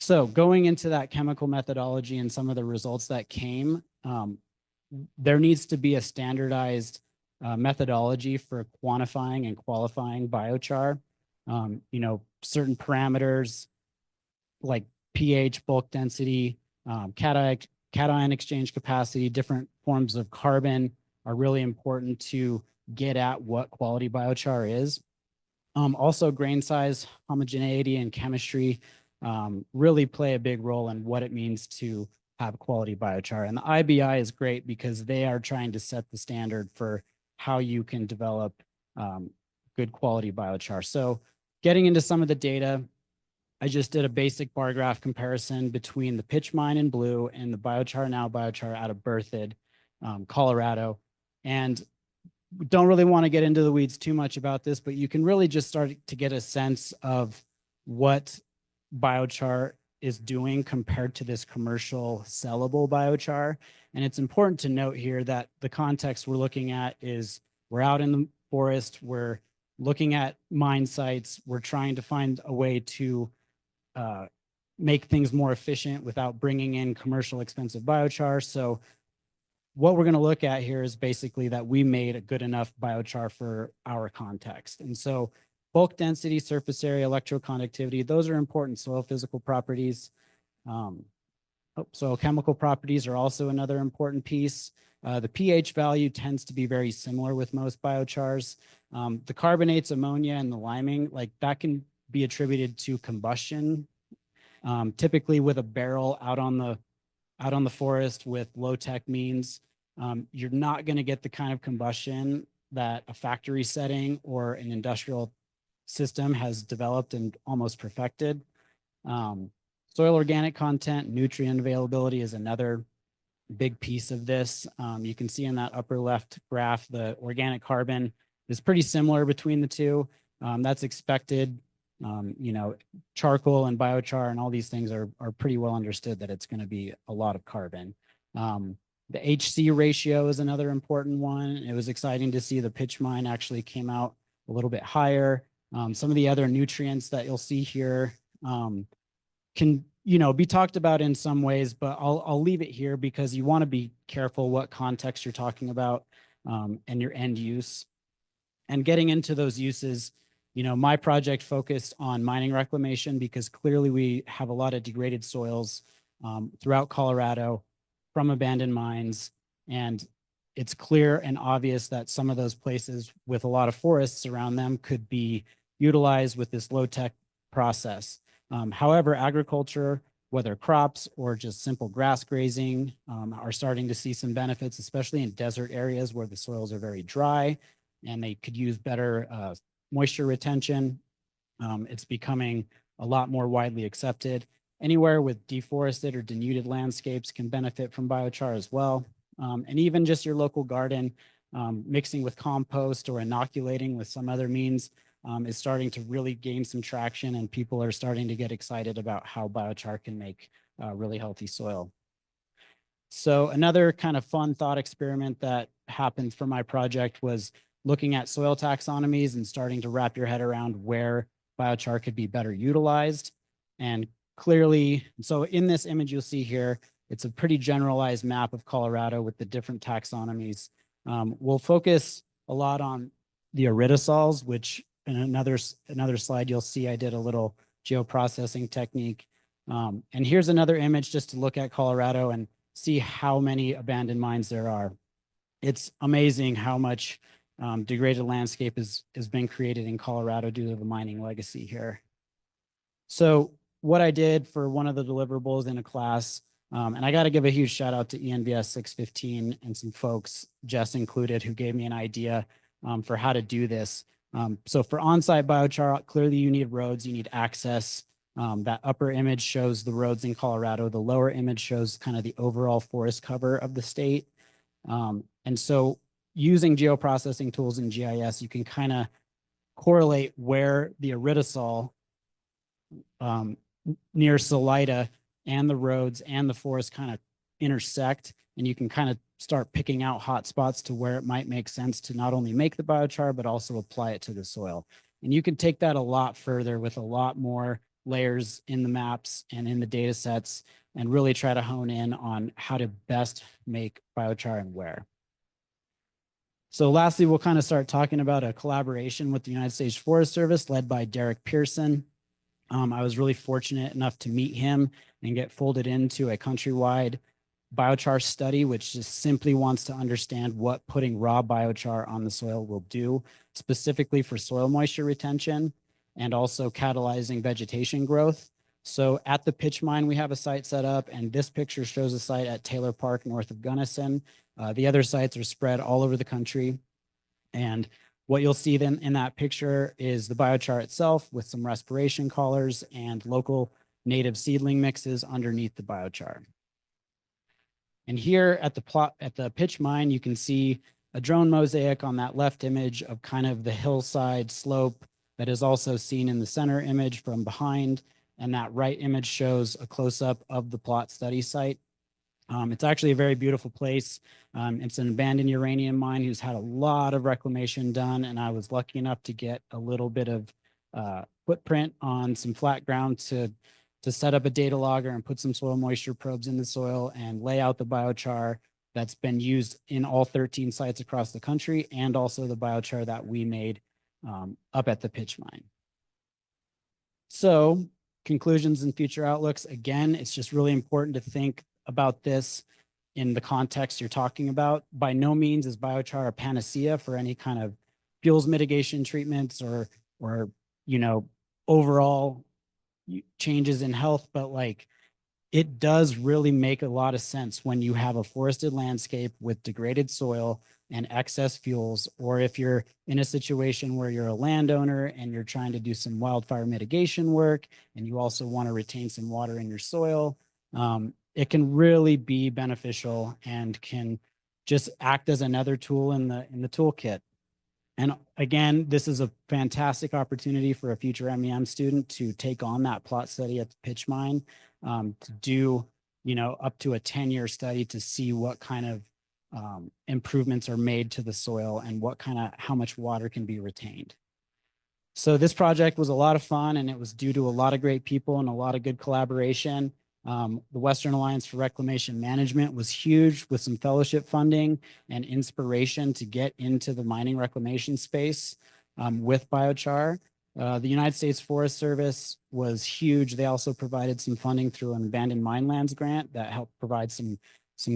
So going into that chemical methodology and some of the results that came, there needs to be a standardized methodology for quantifying and qualifying biochar. Certain parameters like pH, bulk density, cation exchange capacity, different forms of carbon are really important to get at what quality biochar is. Also, grain size, homogeneity, and chemistry really play a big role in what it means to have quality biochar. And the IBI is great because they are trying to set the standard for how you can develop good quality biochar. So getting into some of the data, I just did a basic bar graph comparison between the Pitch Mine in blue and the Biochar Now biochar out of Berthoud, Colorado. And we don't really want to get into the weeds too much about this, but you can really just start to get a sense of what biochar is doing compared to this commercial sellable biochar. And it's important to note here that the context we're looking at is we're out in the forest, we're looking at mine sites, we're trying to find a way to make things more efficient without bringing in commercial expensive biochar. So what we're going to look at here is basically that we made a good enough biochar for our context. And so bulk density, surface area, electroconductivity, those are important soil physical properties. Soil chemical properties are also another important piece. The pH value tends to be very similar with most biochars. The carbonates, ammonia, and the liming, like that can be attributed to combustion. Typically with a barrel out on the forest with low-tech means, you're not going to get the kind of combustion that a factory setting or an industrial system has developed and almost perfected. Soil organic content, nutrient availability is another big piece of this. You can see in that upper left graph, the organic carbon is pretty similar between the two. That's expected. You know, charcoal and biochar and all these things are pretty well understood that it's going to be a lot of carbon. The HC ratio is another important one. It was exciting to see the pitch mine actually came out a little bit higher. Some of the other nutrients that you'll see here can, you know, be talked about in some ways, but I'll leave it here because you want to be careful what context you're talking about and your end use. And getting into those uses, you know, my project focused on mining reclamation because clearly we have a lot of degraded soils throughout Colorado from abandoned mines. And it's clear and obvious that some of those places with a lot of forests around them could be utilized with this low-tech process. However, agriculture, whether crops or just simple grass grazing, are starting to see some benefits, especially in desert areas where the soils are very dry and they could use better moisture retention. It's becoming a lot more widely accepted. Anywhere with deforested or denuded landscapes can benefit from biochar as well. And even just your local garden, mixing with compost or inoculating with some other means is starting to really gain some traction, and people are starting to get excited about how biochar can make really healthy soil. So another kind of fun thought experiment that happened for my project was looking at soil taxonomies and starting to wrap your head around where biochar could be better utilized. And clearly, so in this image you'll see here, it's a pretty generalized map of Colorado with the different taxonomies. We'll focus a lot on the iridosols, which in another slide you'll see I did a little geoprocessing technique. And here's another image just to look at Colorado and see how many abandoned mines there are. It's amazing how much degraded landscape has been created in Colorado due to the mining legacy here. So what I did for one of the deliverables in a class, and I got to give a huge shout out to ENVS 615 and some folks, Jess included, who gave me an idea for how to do this. So for on-site biochar, clearly you need roads, you need access. That upper image shows the roads in Colorado. The lower image shows kind of the overall forest cover of the state. And so using geoprocessing tools in GIS, you can kind of correlate where the iridosol near Salida and the roads and the forest kind of intersect, and you can kind of start picking out hot spots to where it might make sense to not only make the biochar, but also apply it to the soil. And you can take that a lot further with a lot more layers in the maps and in the data sets and really try to hone in on how to best make biochar and where. So lastly, we'll kind of start talking about a collaboration with the United States Forest Service led by Derek Pearson. I was really fortunate enough to meet him and get folded into a countrywide biochar study, which just simply wants to understand what putting raw biochar on the soil will do, specifically for soil moisture retention and also catalyzing vegetation growth. So at the pitch mine, we have a site set up, and this picture shows a site at Taylor Park north of Gunnison. The other sites are spread all over the country. And what you'll see then in that picture is the biochar itself with some respiration collars and local native seedling mixes underneath the biochar. And here at the pitch mine, you can see a drone mosaic on that left image of kind of the hillside slope that is also seen in the center image from behind. And that right image shows a close-up of the plot study site. It's actually a very beautiful place. It's an abandoned uranium mine who's had a lot of reclamation done, and I was lucky enough to get a little bit of footprint on some flat ground to set up a data logger and put some soil moisture probes in the soil and lay out the biochar that's been used in all 13 sites across the country, and also the biochar that we made up at the pitch mine. So conclusions and future outlooks, again, it's just really important to think about this in the context you're talking about. By no means is biochar a panacea for any kind of fuels mitigation treatments or you know, overall changes in health, but like it does really make a lot of sense when you have a forested landscape with degraded soil and excess fuels, or if you're in a situation where you're a landowner and you're trying to do some wildfire mitigation work and you also want to retain some water in your soil. it can really be beneficial and can just act as another tool in the toolkit. And again, this is a fantastic opportunity for a future MEM student to take on that plot study at the pitch mine, to do, up to a 10-year study to see what kind of improvements are made to the soil and how much water can be retained. So this project was a lot of fun, and it was due to a lot of great people and a lot of good collaboration. The Western Alliance for Reclamation Management was huge, with some fellowship funding and inspiration to get into the mining reclamation space with biochar. The United States Forest Service was huge. They also provided some funding through an abandoned mine lands grant that helped provide some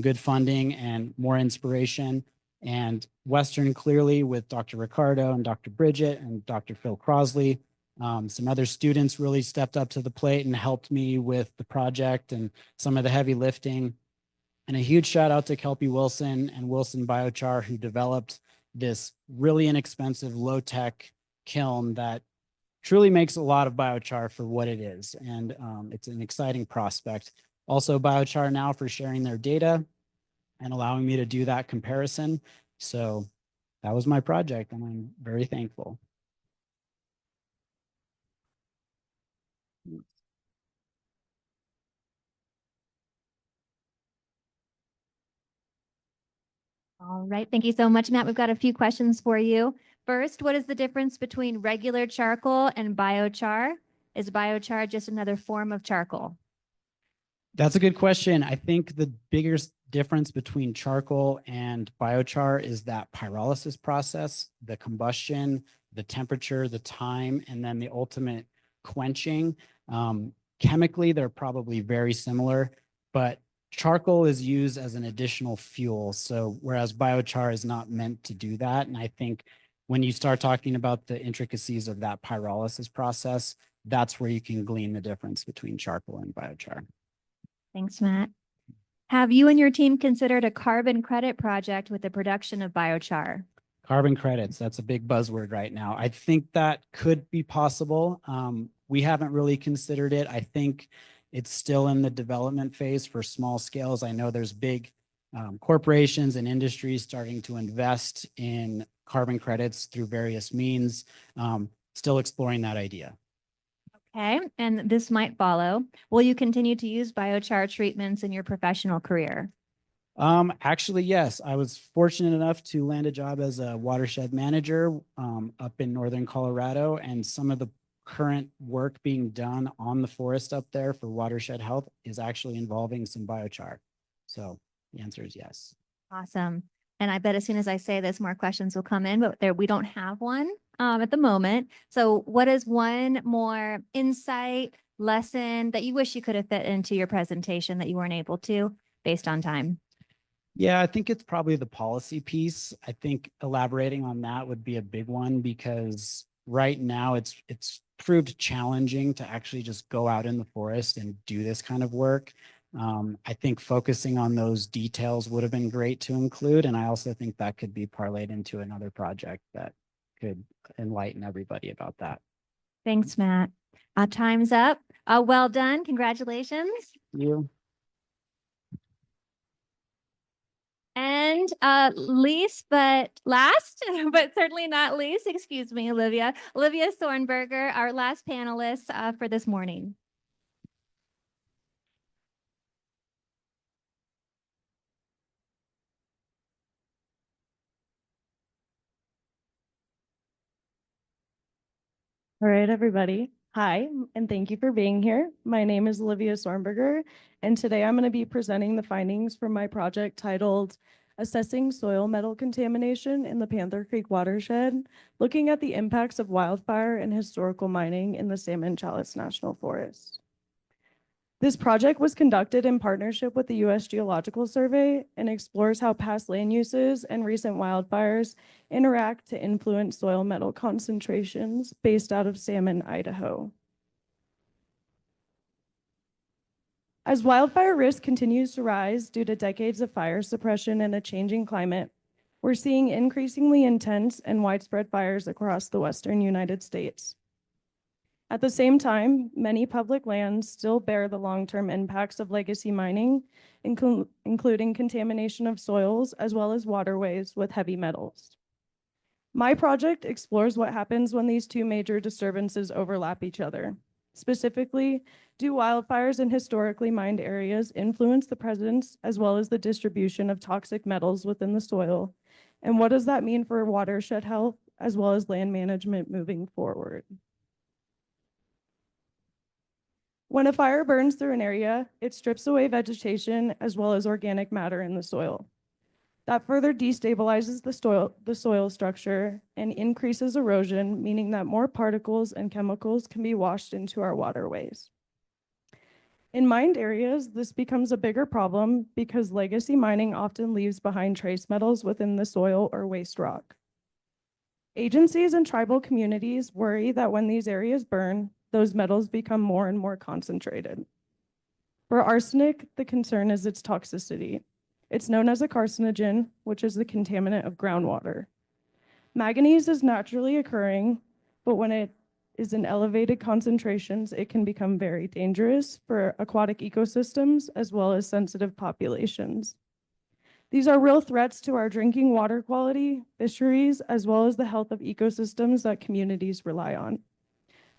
good funding and more inspiration. And Western, clearly, with Dr. Ricardo and Dr. Bridget and Dr. Phil Crosley. Some other students really stepped up to the plate and helped me with the project and some of the heavy lifting. And a huge shout out to Kelpie Wilson and Wilson Biochar, who developed this really inexpensive, low-tech kiln that truly makes a lot of biochar for what it is. And it's an exciting prospect. Also, Biochar now for sharing their data and allowing me to do that comparison. So that was my project, and I'm very thankful. All right, thank you so much, Matt. We've got a few questions for you. First, what is the difference between regular charcoal and biochar? Is biochar just another form of charcoal? That's a good question. I think the biggest difference between charcoal and biochar is that pyrolysis process, the combustion, the temperature, the time, and then the ultimate quenching. Chemically, they're probably very similar, but charcoal is used as an additional fuel. So whereas biochar is not meant to do that. And I think when you start talking about the intricacies of that pyrolysis process, that's where you can glean the difference between charcoal and biochar. Thanks, Matt. Have you and your team considered a carbon credit project with the production of biochar? Carbon credits, that's a big buzzword right now. I think that could be possible. We haven't really considered it. I think it's still in the development phase for small scales. I know there's big corporations and industries starting to invest in carbon credits through various means, still exploring that idea. Okay, and this might follow. Will you continue to use biochar treatments in your professional career? Actually, yes. I was fortunate enough to land a job as a watershed manager up in northern Colorado, and some of the current work being done on the forest up there for watershed health is actually involving some biochar. So the answer is yes. Awesome. And I bet as soon as I say this, more questions will come in, but there we don't have one at the moment. So what is one more insight, lesson that you wish you could have fit into your presentation that you weren't able to based on time? Yeah, I think it's probably the policy piece. I think elaborating on that would be a big one, because right now it's proved challenging to actually just go out in the forest and do this kind of work. I think focusing on those details would have been great to include. And I also think that could be parlayed into another project that could enlighten everybody about that. Thanks, Matt. Time's up. Well done. Congratulations. You. And least but last, but certainly not least, excuse me, Alyvia Sornberger, our last panelist for this morning. All right, everybody. Hi, and thank you for being here. My name is Alyvia Sornberger, and today I'm going to be presenting the findings from my project titled Assessing Soil Metal Contamination in the Panther Creek Watershed, looking at the impacts of wildfire and historical mining in the Salmon Challis National Forest. This project was conducted in partnership with the U.S. Geological Survey and explores how past land uses and recent wildfires interact to influence soil metal concentrations based out of Salmon, Idaho. As wildfire risk continues to rise due to decades of fire suppression and a changing climate, we're seeing increasingly intense and widespread fires across the western United States. At the same time, many public lands still bear the long-term impacts of legacy mining, including contamination of soils as well as waterways with heavy metals. My project explores what happens when these two major disturbances overlap each other. Specifically, do wildfires in historically mined areas influence the presence as well as the distribution of toxic metals within the soil? And what does that mean for watershed health as well as land management moving forward? When a fire burns through an area, it strips away vegetation as well as organic matter in the soil. That further destabilizes the soil structure and increases erosion, meaning that more particles and chemicals can be washed into our waterways. In mined areas, this becomes a bigger problem because legacy mining often leaves behind trace metals within the soil or waste rock. Agencies and tribal communities worry that when these areas burn, those metals become more and more concentrated. For arsenic, the concern is its toxicity. It's known as a carcinogen, which is the contaminant of groundwater. Manganese is naturally occurring, but when it is in elevated concentrations, it can become very dangerous for aquatic ecosystems as well as sensitive populations. These are real threats to our drinking water quality, fisheries, as well as the health of ecosystems that communities rely on.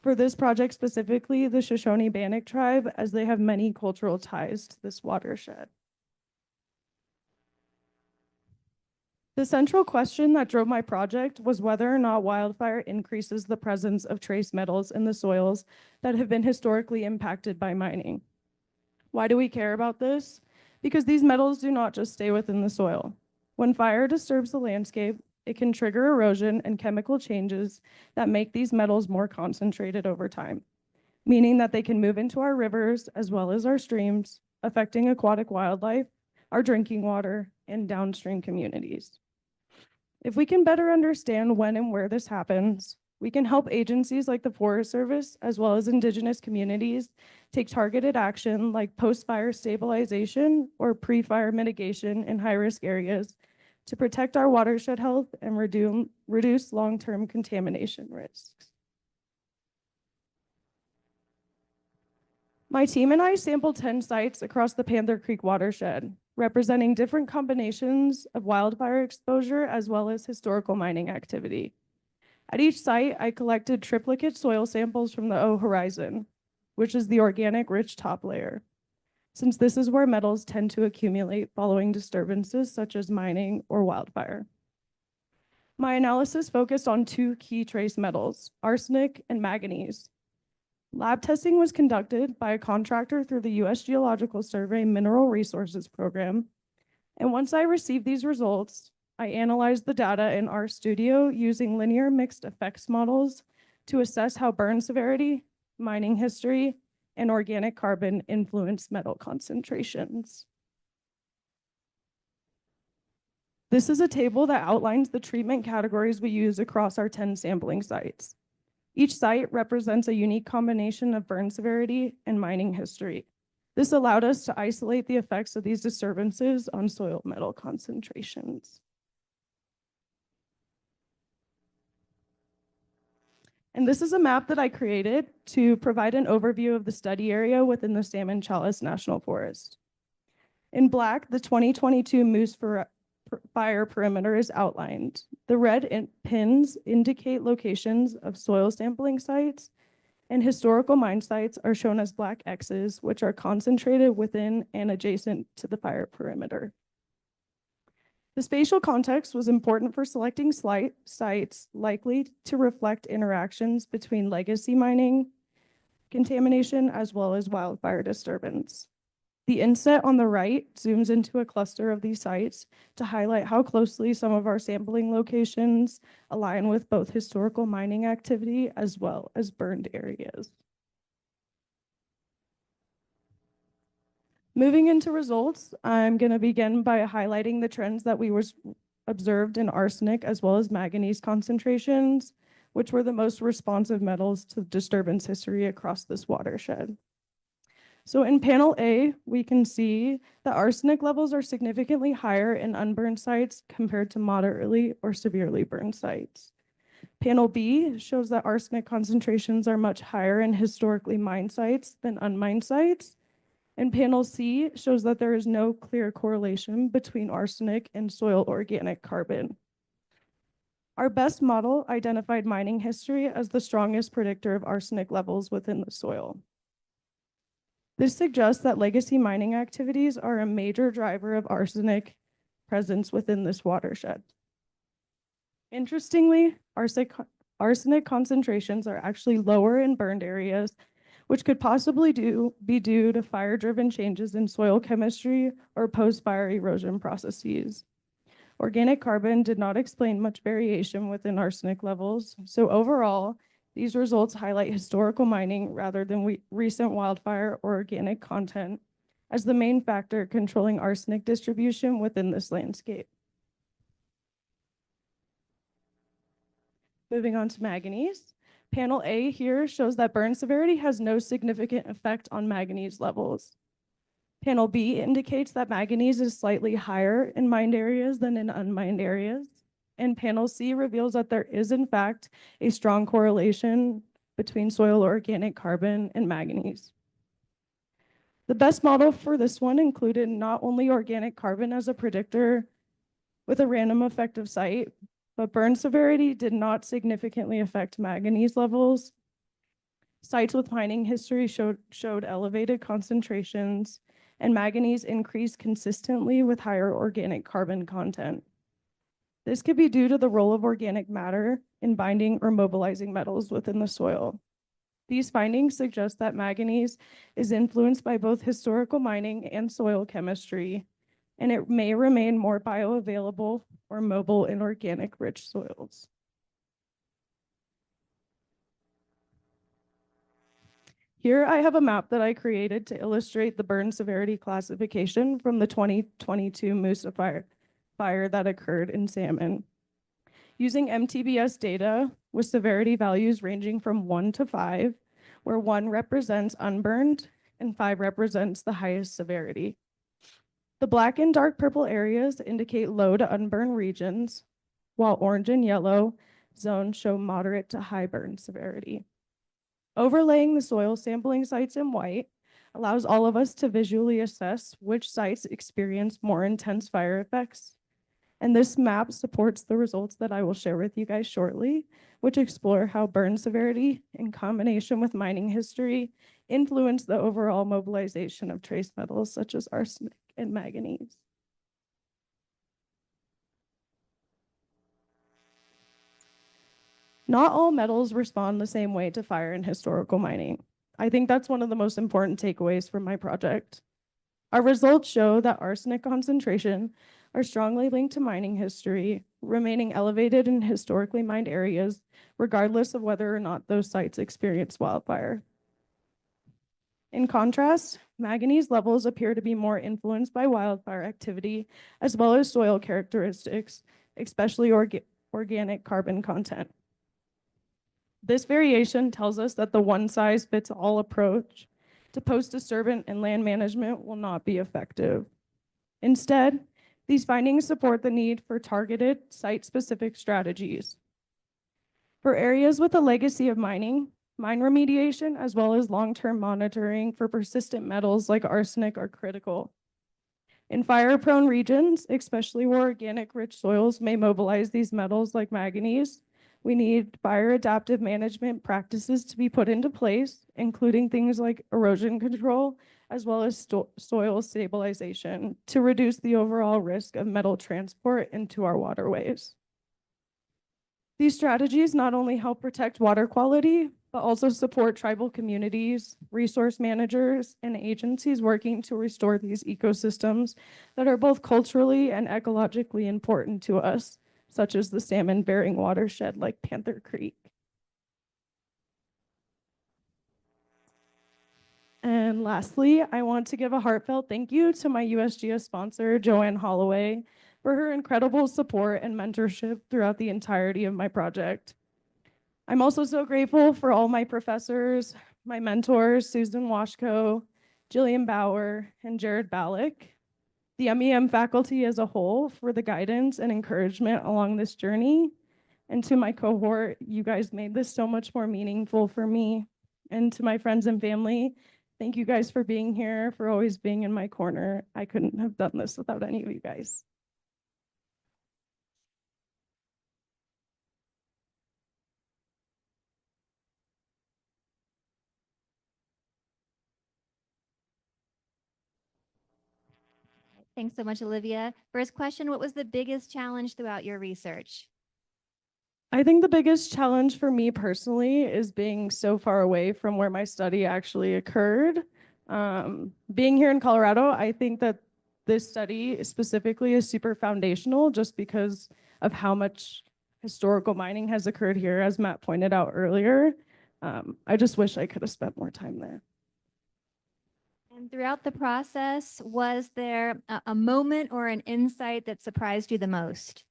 For this project specifically, the Shoshone-Bannock tribe, as they have many cultural ties to this watershed. The central question that drove my project was whether or not wildfire increases the presence of trace metals in the soils that have been historically impacted by mining. Why do we care about this? Because these metals do not just stay within the soil. When fire disturbs the landscape, it can trigger erosion and chemical changes that make these metals more concentrated over time, meaning that they can move into our rivers as well as our streams, affecting aquatic wildlife, our drinking water, and downstream communities. If we can better understand when and where this happens, we can help agencies like the Forest Service, as well as Indigenous communities, take targeted action like post-fire stabilization or pre-fire mitigation in high-risk areas to protect our watershed health and reduce long-term contamination risks. My team and I sampled 10 sites across the Panther Creek watershed, representing different combinations of wildfire exposure as well as historical mining activity. At each site, I collected triplicate soil samples from the O horizon, which is the organic rich top layer, since this is where metals tend to accumulate following disturbances such as mining or wildfire. My analysis focused on two key trace metals, arsenic and manganese. Lab testing was conducted by a contractor through the U.S. Geological Survey Mineral Resources Program. And once I received these results, I analyzed the data in RStudio using linear mixed effects models to assess how burn severity, mining history, and organic carbon influence metal concentrations. This is a table that outlines the treatment categories we use across our 10 sampling sites. Each site represents a unique combination of burn severity and mining history. This allowed us to isolate the effects of these disturbances on soil metal concentrations. And this is a map that I created to provide an overview of the study area within the Salmon Chalice National Forest. In black, the 2022 Moose Fire perimeter is outlined. The red pins indicate locations of soil sampling sites, and historical mine sites are shown as black X's, which are concentrated within and adjacent to the fire perimeter. The spatial context was important for selecting sites likely to reflect interactions between legacy mining, contamination, as well as wildfire disturbance. The inset on the right zooms into a cluster of these sites to highlight how closely some of our sampling locations align with both historical mining activity as well as burned areas. Moving into results, I'm going to begin by highlighting the trends that we observed in arsenic as well as manganese concentrations, which were the most responsive metals to disturbance history across this watershed. So in panel A, we can see that arsenic levels are significantly higher in unburned sites compared to moderately or severely burned sites. Panel B shows that arsenic concentrations are much higher in historically mined sites than unmined sites. And panel C shows that there is no clear correlation between arsenic and soil organic carbon. Our best model identified mining history as the strongest predictor of arsenic levels within the soil. This suggests that legacy mining activities are a major driver of arsenic presence within this watershed. Interestingly, arsenic concentrations are actually lower in burned areas, which could possibly be due to fire-driven changes in soil chemistry or post-fire erosion processes. Organic carbon did not explain much variation within arsenic levels, so overall, these results highlight historical mining rather than recent wildfire or organic content as the main factor controlling arsenic distribution within this landscape. Moving on to manganese. Panel A here shows that burn severity has no significant effect on manganese levels. Panel B indicates that manganese is slightly higher in mined areas than in unmined areas. And panel C reveals that there is, in fact, a strong correlation between soil organic carbon and manganese. The best model for this one included not only organic carbon as a predictor with a random effective site, but burn severity did not significantly affect manganese levels. Sites with mining history showed elevated concentrations, and manganese increased consistently with higher organic carbon content. This could be due to the role of organic matter in binding or mobilizing metals within the soil. These findings suggest that manganese is influenced by both historical mining and soil chemistry, and it may remain more bioavailable or mobile in organic rich soils. Here I have a map that I created to illustrate the burn severity classification from the 2022 Musa fire that occurred in Salmon. Using MTBS data with severity values ranging from 1 to 5, where 1 represents unburned and 5 represents the highest severity. The black and dark purple areas indicate low to unburned regions, while orange and yellow zones show moderate to high burn severity. Overlaying the soil sampling sites in white allows all of us to visually assess which sites experience more intense fire effects. And this map supports the results that I will share with you guys shortly, which explore how burn severity in combination with mining history influence the overall mobilization of trace metals such as arsenic and manganese. Not all metals respond the same way to fire in historical mining. I think that's one of the most important takeaways from my project. Our results show that arsenic concentration are strongly linked to mining history, remaining elevated in historically mined areas, regardless of whether or not those sites experience wildfire. In contrast, manganese levels appear to be more influenced by wildfire activity, as well as soil characteristics, especially organic carbon content. This variation tells us that the one-size-fits-all approach to post-disturbance and land management will not be effective. Instead, these findings support the need for targeted site-specific strategies. For areas with a legacy of mining, mine remediation as well as long-term monitoring for persistent metals like arsenic are critical. In fire-prone regions, especially where organic-rich soils may mobilize these metals like manganese, we need fire-adaptive management practices to be put into place, including things like erosion control, as well as soil stabilization to reduce the overall risk of metal transport into our waterways. These strategies not only help protect water quality, but also support tribal communities, resource managers, and agencies working to restore these ecosystems that are both culturally and ecologically important to us, such as the salmon-bearing watershed like Panther Creek. And lastly, I want to give a heartfelt thank you to my USGS sponsor, Joanne Holloway, for her incredible support and mentorship throughout the entirety of my project. I'm also so grateful for all my professors, my mentors, Susan Washko, Jillian Bauer, and Jared Ballack, the MEM faculty as a whole for the guidance and encouragement along this journey, And to my cohort, you guys made this so much more meaningful for me. And to my friends and family, thank you guys for being here, for always being in my corner. I couldn't have done this without any of you guys. Thanks so much, Alyvia. First question, what was the biggest challenge throughout your research? I think the biggest challenge for me personally is being so far away from where my study actually occurred. Being here in Colorado, I think that this study specifically is super foundational just because of how much historical mining has occurred here, as Matt pointed out earlier. I just wish I could have spent more time there. And throughout the process, was there a moment or an insight that surprised you the most?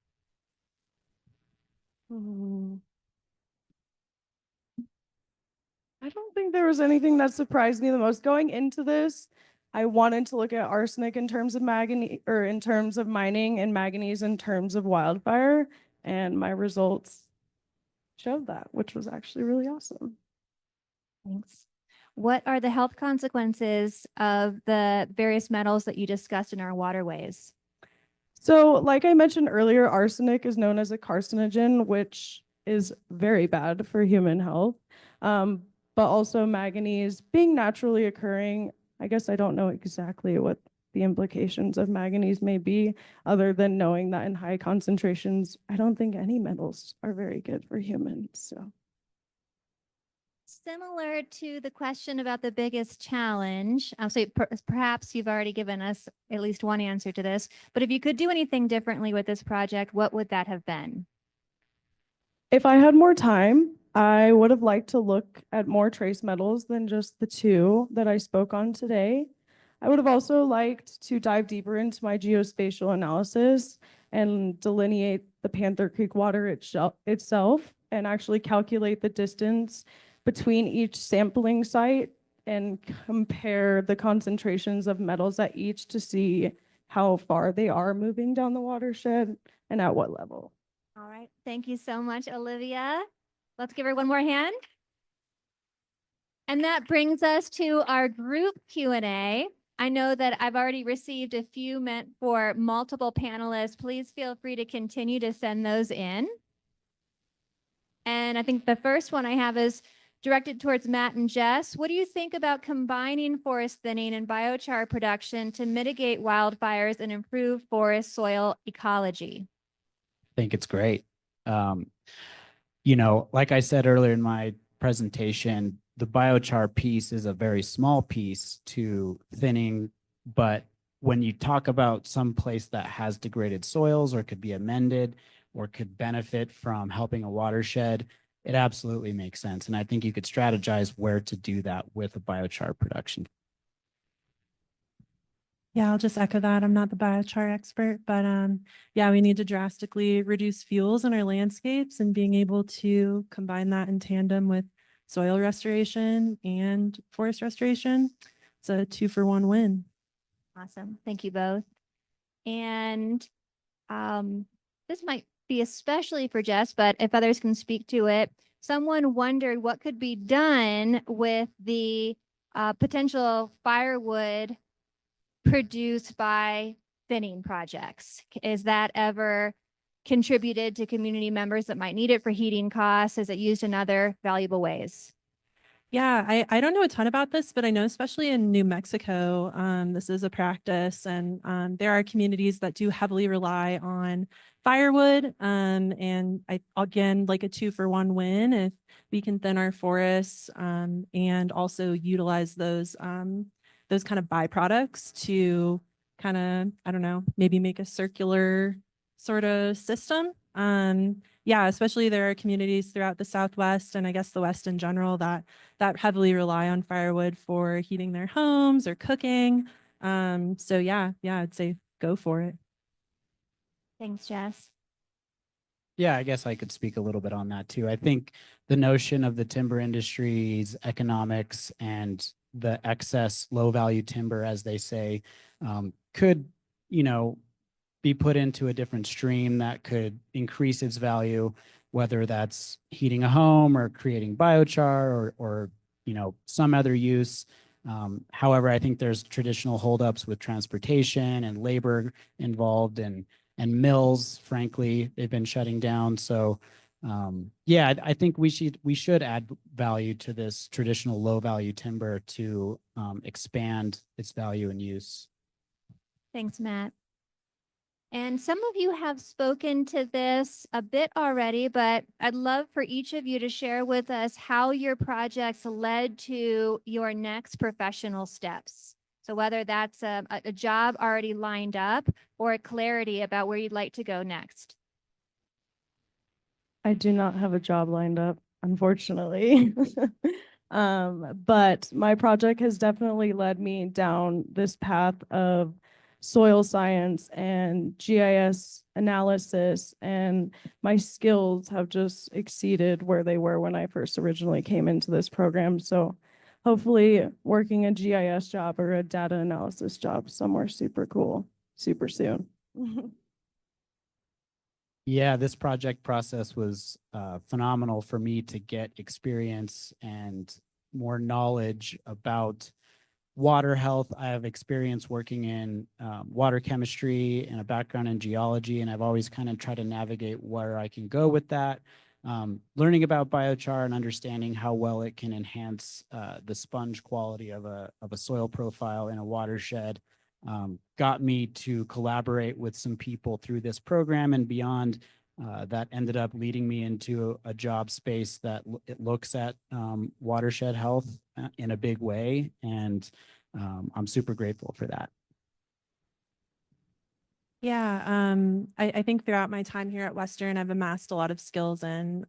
I don't think there was anything that surprised me the most. Going into this, I wanted to look at arsenic in terms of manganese, or in terms of mining, and manganese in terms of wildfire, and my results showed that, which was actually really awesome. Thanks. What are the health consequences of the various metals that you discussed in our waterways? So, like I mentioned earlier, arsenic is known as a carcinogen, which is very bad for human health. But also manganese being naturally occurring, I guess I don't know exactly what the implications of manganese may be, other than knowing that in high concentrations, I don't think any metals are very good for humans. So. Similar to the question about the biggest challenge, so perhaps you've already given us at least one answer to this, but if you could do anything differently with this project, what would that have been? If I had more time, I would have liked to look at more trace metals than just the two that I spoke on today. I would have also liked to dive deeper into my geospatial analysis and delineate the Panther Creek water itself and actually calculate the distance between each sampling site and compare the concentrations of metals at each to see how far they are moving down the watershed and at what level. All right. Thank you so much, Alyvia. Let's give her one more hand. And that brings us to our group Q&A. I know that I've already received a few meant for multiple panelists. Please feel free to continue to send those in. And I think the first one I have is directed towards Matt and Jess. What do you think about combining forest thinning and biochar production to mitigate wildfires and improve forest soil ecology? I think it's great. You know, like I said earlier in my presentation, the biochar piece is a very small piece to thinning, but when you talk about some place that has degraded soils or could be amended or could benefit from helping a watershed, it absolutely makes sense. And I think you could strategize where to do that with a biochar production. Yeah, I'll just echo that. I'm not the biochar expert, but yeah, we need to drastically reduce fuels in our landscapes, and being able to combine that in tandem with soil restoration and forest restoration. It's a 2-for-1 win. Awesome. Thank you both. And this might be especially for Jess, but if others can speak to it, someone wondered what could be done with the potential firewood produced by thinning projects. Is that ever contributed to community members that might need it for heating costs? Is it used in other valuable ways? Yeah, I don't know a ton about this, but I know especially in New Mexico, this is a practice, and there are communities that do heavily rely on firewood. And again, like a 2-for-1 win if we can thin our forests and also utilize those kind of byproducts to kind of, I don't know, maybe make a circular sort of system. Yeah, especially there are communities throughout the Southwest and I guess the West in general that heavily rely on firewood for heating their homes or cooking. So yeah, I'd say go for it. Thanks, Jess. Yeah, I guess I could speak a little bit on that too. I think the notion of the timber industry's economics and the excess low value timber, as they say, could, you know, be put into a different stream that could increase its value. whether that's heating a home or creating biochar or some other use. However, I think there's traditional holdups with transportation and labor involved, and mills, frankly, they've been shutting down. So yeah, I think we should add value to this traditional low value timber to expand its value and use. Thanks, Matt. And some of you have spoken to this a bit already, but I'd love for each of you to share with us how your projects led to your next professional steps. So whether that's a job already lined up or a clarity about where you'd like to go next. I do not have a job lined up, unfortunately. But my project has definitely led me down this path of soil science and GIS analysis, and my skills have just exceeded where they were when I first originally came into this program. So hopefully working a GIS job or a data analysis job somewhere super cool, super soon. Yeah, this project process was phenomenal for me to get experience and more knowledge about water health. I have experience working in water chemistry and a background in geology, and I've always kind of tried to navigate where I can go with that. Learning about biochar and understanding how well it can enhance the sponge quality of a soil profile in a watershed got me to collaborate with some people through this program and beyond. That ended up leading me into a job space that it looks at watershed health in a big way, and I'm super grateful for that. Yeah, I think throughout my time here at Western, I've amassed a lot of skills in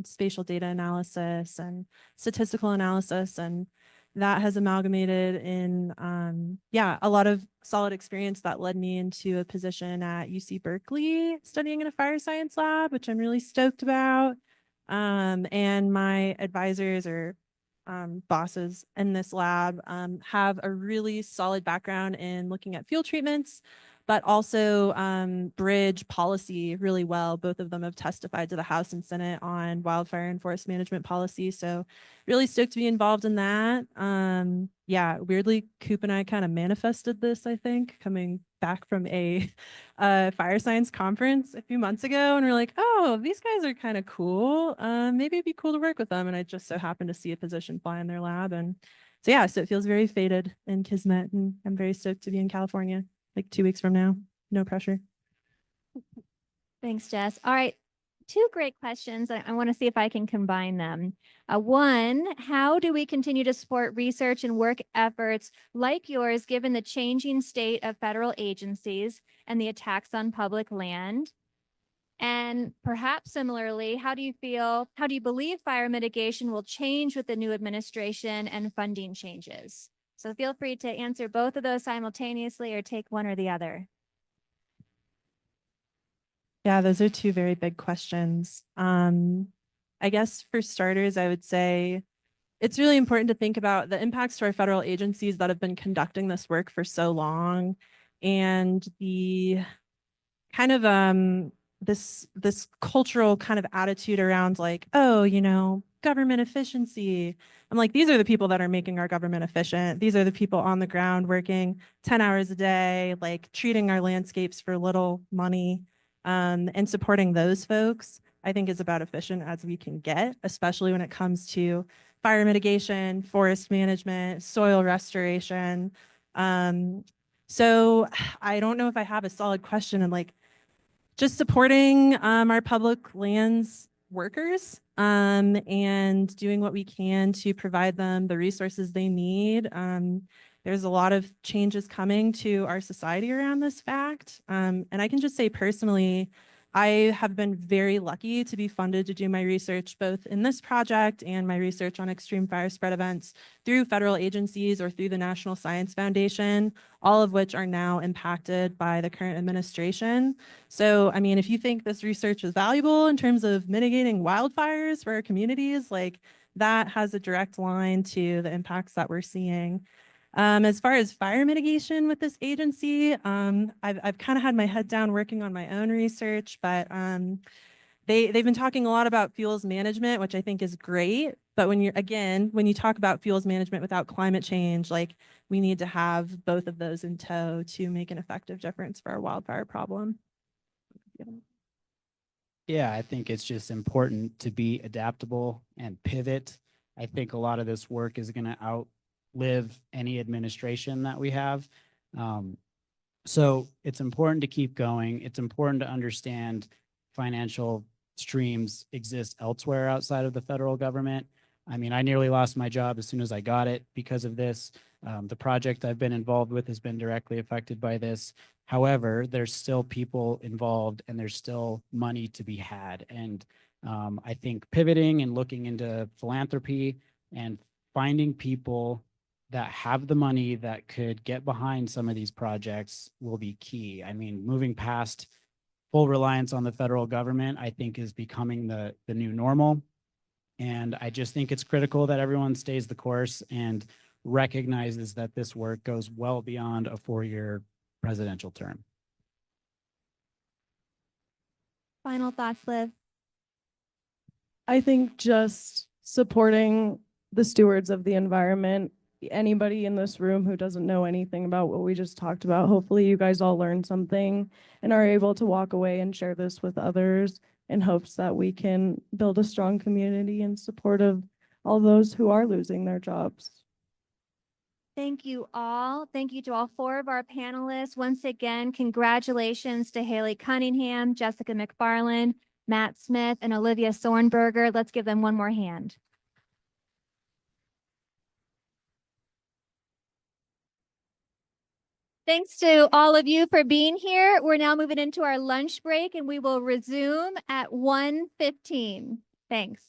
spatial data analysis and statistical analysis, and that has amalgamated in, a lot of solid experience that led me into a position at UC Berkeley studying in a fire science lab, which I'm really stoked about. And my advisors or bosses in this lab have a really solid background in looking at fuel treatments, but also bridge policy really well. Both of them have testified to the House and Senate on wildfire and forest management policy. So really stoked to be involved in that. Yeah, weirdly, Coop and I kind of manifested this, I think, coming back from a fire science conference a few months ago. And we're like, oh, these guys are kind of cool. Maybe it'd be cool to work with them. And I just so happened to see a position fly in their lab. And so, yeah, so it feels very fated in Kismet. And I'm very stoked to be in California like 2 weeks from now. No pressure. Thanks, Jess. All right. 2 great questions. I want to see if I can combine them. One, how do we continue to support research and work efforts like yours, given the changing state of federal agencies and the attacks on public land? And perhaps similarly, how do you believe fire mitigation will change with the new administration and funding changes? So feel free to answer both of those simultaneously or take one or the other. Yeah, those are 2 very big questions. I guess for starters, I would say it's really important to think about the impacts to our federal agencies that have been conducting this work for so long, and the kind of this cultural kind of attitude around like, oh, government efficiency. I'm like, these are the people that are making our government efficient. These are the people on the ground working 10 hours a day, like treating our landscapes for little money. And supporting those folks, I think, is about efficient as we can get, especially when it comes to fire mitigation, forest management, soil restoration. So I don't know if I have a solid question, and like just supporting our public lands workers and doing what we can to provide them the resources they need. There's a lot of changes coming to our society around this fact. And I can just say personally, I have been very lucky to be funded to do my research both in this project and my research on extreme fire spread events through federal agencies or through the National Science Foundation, all of which are now impacted by the current administration. So, I mean, if you think this research is valuable in terms of mitigating wildfires for our communities, like that has a direct line to the impacts that we're seeing. As far as fire mitigation with this agency, I've kind of had my head down working on my own research, but they've been talking a lot about fuels management, which I think is great. But when you talk about fuels management without climate change, like we need to have both of those in tow to make an effective difference for our wildfire problem. Yeah, I think it's just important to be adaptable and pivot. I think a lot of this work is going to outlive any administration that we have. So it's important to keep going. It's important to understand financial streams exist elsewhere outside of the federal government. I mean, I nearly lost my job as soon as I got it because of this. The project I've been involved with has been directly affected by this. However, there's still people involved and there's still money to be had. And I think pivoting and looking into philanthropy and finding people that have the money that could get behind some of these projects will be key. I mean, moving past full reliance on the federal government, I think is becoming the new normal. And I just think it's critical that everyone stays the course and recognizes that this work goes well beyond a 4-year presidential term. Final thoughts, Liv? I think just supporting the stewards of the environment, anybody in this room who doesn't know anything about what we just talked about, hopefully you guys all learned something and are able to walk away and share this with others in hopes that we can build a strong community in support of all those who are losing their jobs. Thank you all. Thank you to all 4 of our panelists. Once again, congratulations to Halie Cunningham, Jessika McFarland, Matt Smith, and Alyvia Sornberger. Let's give them one more hand. Thanks to all of you for being here. We're now moving into our lunch break and we will resume at 1:15. Thanks.